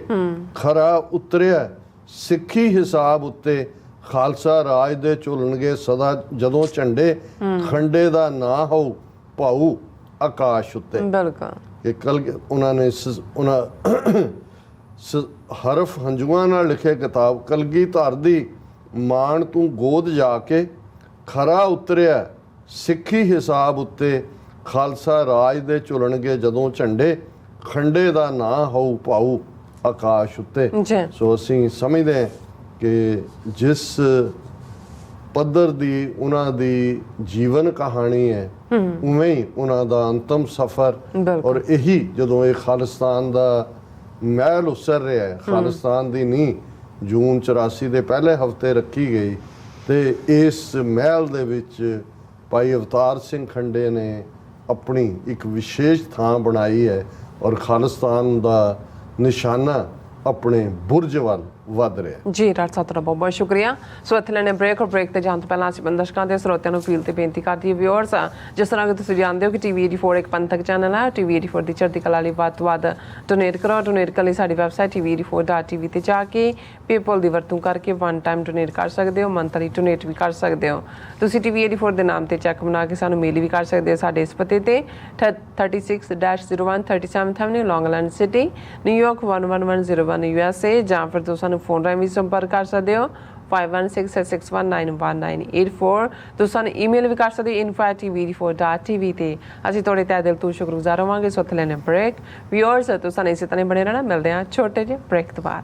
ਖਰਾ ਉਤਰਿਆ ਸਿੱਖੀ ਹਿਸਾਬ ਉੱਤੇ ਖਾਲਸਾ ਰਾਜ ਦੇ ਝੁਲਣਗੇ ਸਦਾ ਜਦੋਂ ਝੰਡੇ ਖੰਡੇ ਦਾ ਨਾਂ ਹੋਊ ਭਾਊ ਆਕਾਸ਼ ਉੱਤੇ। ਬਿਲਕੁਲ ਇਹ ਉਹਨਾਂ ਨੇ ਹਰਫ ਹੰਝੂਆਂ ਨਾਲ ਲਿਖੇ ਕਿਤਾਬ ਕਲਗੀਧਰ ਦੀ ਮਾਣ ਤੂੰ ਗੋਦ ਜਾ ਕੇ ਖਰਾ ਉਤਰਿਆ ਸਿੱਖੀ ਹਿਸਾਬ ਉੱਤੇ ਖਾਲਸਾ ਰਾਜ ਦੇ ਝੁਲਣਗੇ ਜਦੋਂ ਝੰਡੇ ਖੰਡੇ ਦਾ ਨਾਂ ਹੋਊ ਭਾਊ ਆਕਾਸ਼ ਉੱਤੇ। ਸੋ ਅਸੀਂ ਸਮਝਦੇ ਹਾਂ ਕਿ ਜਿਸ ਪੱਧਰ ਦੀ ਉਹਨਾਂ ਦੀ ਜੀਵਨ ਕਹਾਣੀ ਹੈ ਉਵੇਂ ਹੀ ਉਹਨਾਂ ਦਾ ਅੰਤਮ ਸਫ਼ਰ ਔਰ ਇਹੀ ਜਦੋਂ ਇਹ ਖਾਲਿਸਤਾਨ ਦਾ ਮਹਿਲ ਉਸਰ ਰਿਹਾ ਹੈ ਖਾਲਿਸਤਾਨ ਦੀ ਨੀਂਹ ਜੂਨ 84 ਦੇ ਪਹਿਲੇ ਹਫ਼ਤੇ ਰੱਖੀ ਗਈ ਤੇ ਇਸ ਮਹਿਲ ਦੇ ਵਿੱਚ ਭਾਈ ਅਵਤਾਰ ਸਿੰਘ ਖੰਡੇ ਨੇ ਆਪਣੀ ਇੱਕ ਵਿਸ਼ੇਸ਼ ਥਾਂ ਬਣਾਈ ਹੈ ਔਰ ਖਾਲਿਸਤਾਨ ਦਾ ਨਿਸ਼ਾਨਾ ਆਪਣੇ ਬੁਰਜ ਵੱਲ ਵੱਧ ਰਿਹਾ ਜੀ। ਡਾਕਟਰ ਸਾਹਿਬ ਤੁਹਾਡਾ ਬਹੁਤ ਬਹੁਤ ਸ਼ੁਕਰੀਆ। ਸੋ ਇੱਥੇ ਲੈਣੇ ਬ੍ਰੇਕ ਔਰ ਬ੍ਰੇਕ ਤੇ ਜਾਣ ਤੋਂ ਪਹਿਲਾਂ ਅਸੀਂ ਦਰਸ਼ਕਾਂ ਤੇ ਸਰੋਤਿਆਂ ਨੂੰ ਅਪੀਲ ਤੇ ਬੇਨਤੀ ਕਰਦੀ ਹੈ ਵਿਊਅਰਸ ਜਿਸ ਤਰ੍ਹਾਂ ਕਿ ਤੁਸੀਂ ਜਾਣਦੇ ਹੋ ਕਿ ਟੀਵੀ 84 ਇੱਕ ਪੰਥਕ ਚੈਨਲ ਹੈ। ਟੀਵੀ 84 ਦੀ ਚੜ੍ਹਦੀ ਕਲਾ ਲਈ ਵੱਧ ਤੋਂ ਵੱਧ ਡੋਨੇਟ ਕਰੋ। ਡੋਨੇਟ ਕਰਨ ਲਈ ਸਾਡੀ ਵੈਬਸਾਈਟ tv84.tv ਤੇ ਜਾ ਕੇ ਪੇਪਲ ਦੀ ਵਰਤੋਂ ਕਰਕੇ ਵਨ ਟਾਈਮ ਡੋਨੇਟ ਕਰ ਸਕਦੇ ਹੋ, ਮੰਥਲੀ ਡੋਨੇਟ ਵੀ ਕਰ ਸਕਦੇ ਹੋ। ਤੁਸੀਂ ਟੀਵੀ 84 ਦੇ ਨਾਮ ਤੇ ਚੈੱਕ ਬਣਾ ਕੇ ਸਾਨੂੰ ਮੇਲ ਵੀ ਕਰ ਸਕਦੇ ਹੋ ਸਾਡੇ ਇਸ ਪਤੇ ਤੇ 36-01 37th Avenue ਲੌਂਗ ਆਈਲੈਂਡ ਸਿਟੀ ਨਿਊਯਾਰਕ 11101 USA ਜਾਂ ਫਿਰ ਤੁਸੀਂ ਸਾਨੂੰ ਫੋਨ ਰਾਹੀਂ ਵੀ ਸੰਪਰਕ ਕਰ ਸਕਦੇ ਹੋ 5166619184। ਤੁਸੀਂ ਸਾਨੂੰ ਈਮੇਲ ਵੀ ਕਰ ਸਕਦੇ ਹੋ info@tv84.tv ਤੇ। ਅਸੀਂ ਤੁਹਾਡੇ ਤਹਿ ਦਿਲ ਤੋਂ ਸ਼ੁਕਰਗੁਜ਼ਾਰ ਹੋਵਾਂਗੇ। ਸੋ ਇੱਥੇ ਲੈਣੇ ਬ੍ਰੇਕ ਵਿਊਅਰਸ ਤੁਸੀਂ ਸਾਨੂੰ ਇਸੇ ਤਰ੍ਹਾਂ ਬਣੇ ਰਹਿਣਾ। ਮਿਲਦੇ ਹਾਂ ਛੋਟੇ ਜਿਹੇ ਬ੍ਰੇਕ ਤੋਂ ਬਾਅਦ।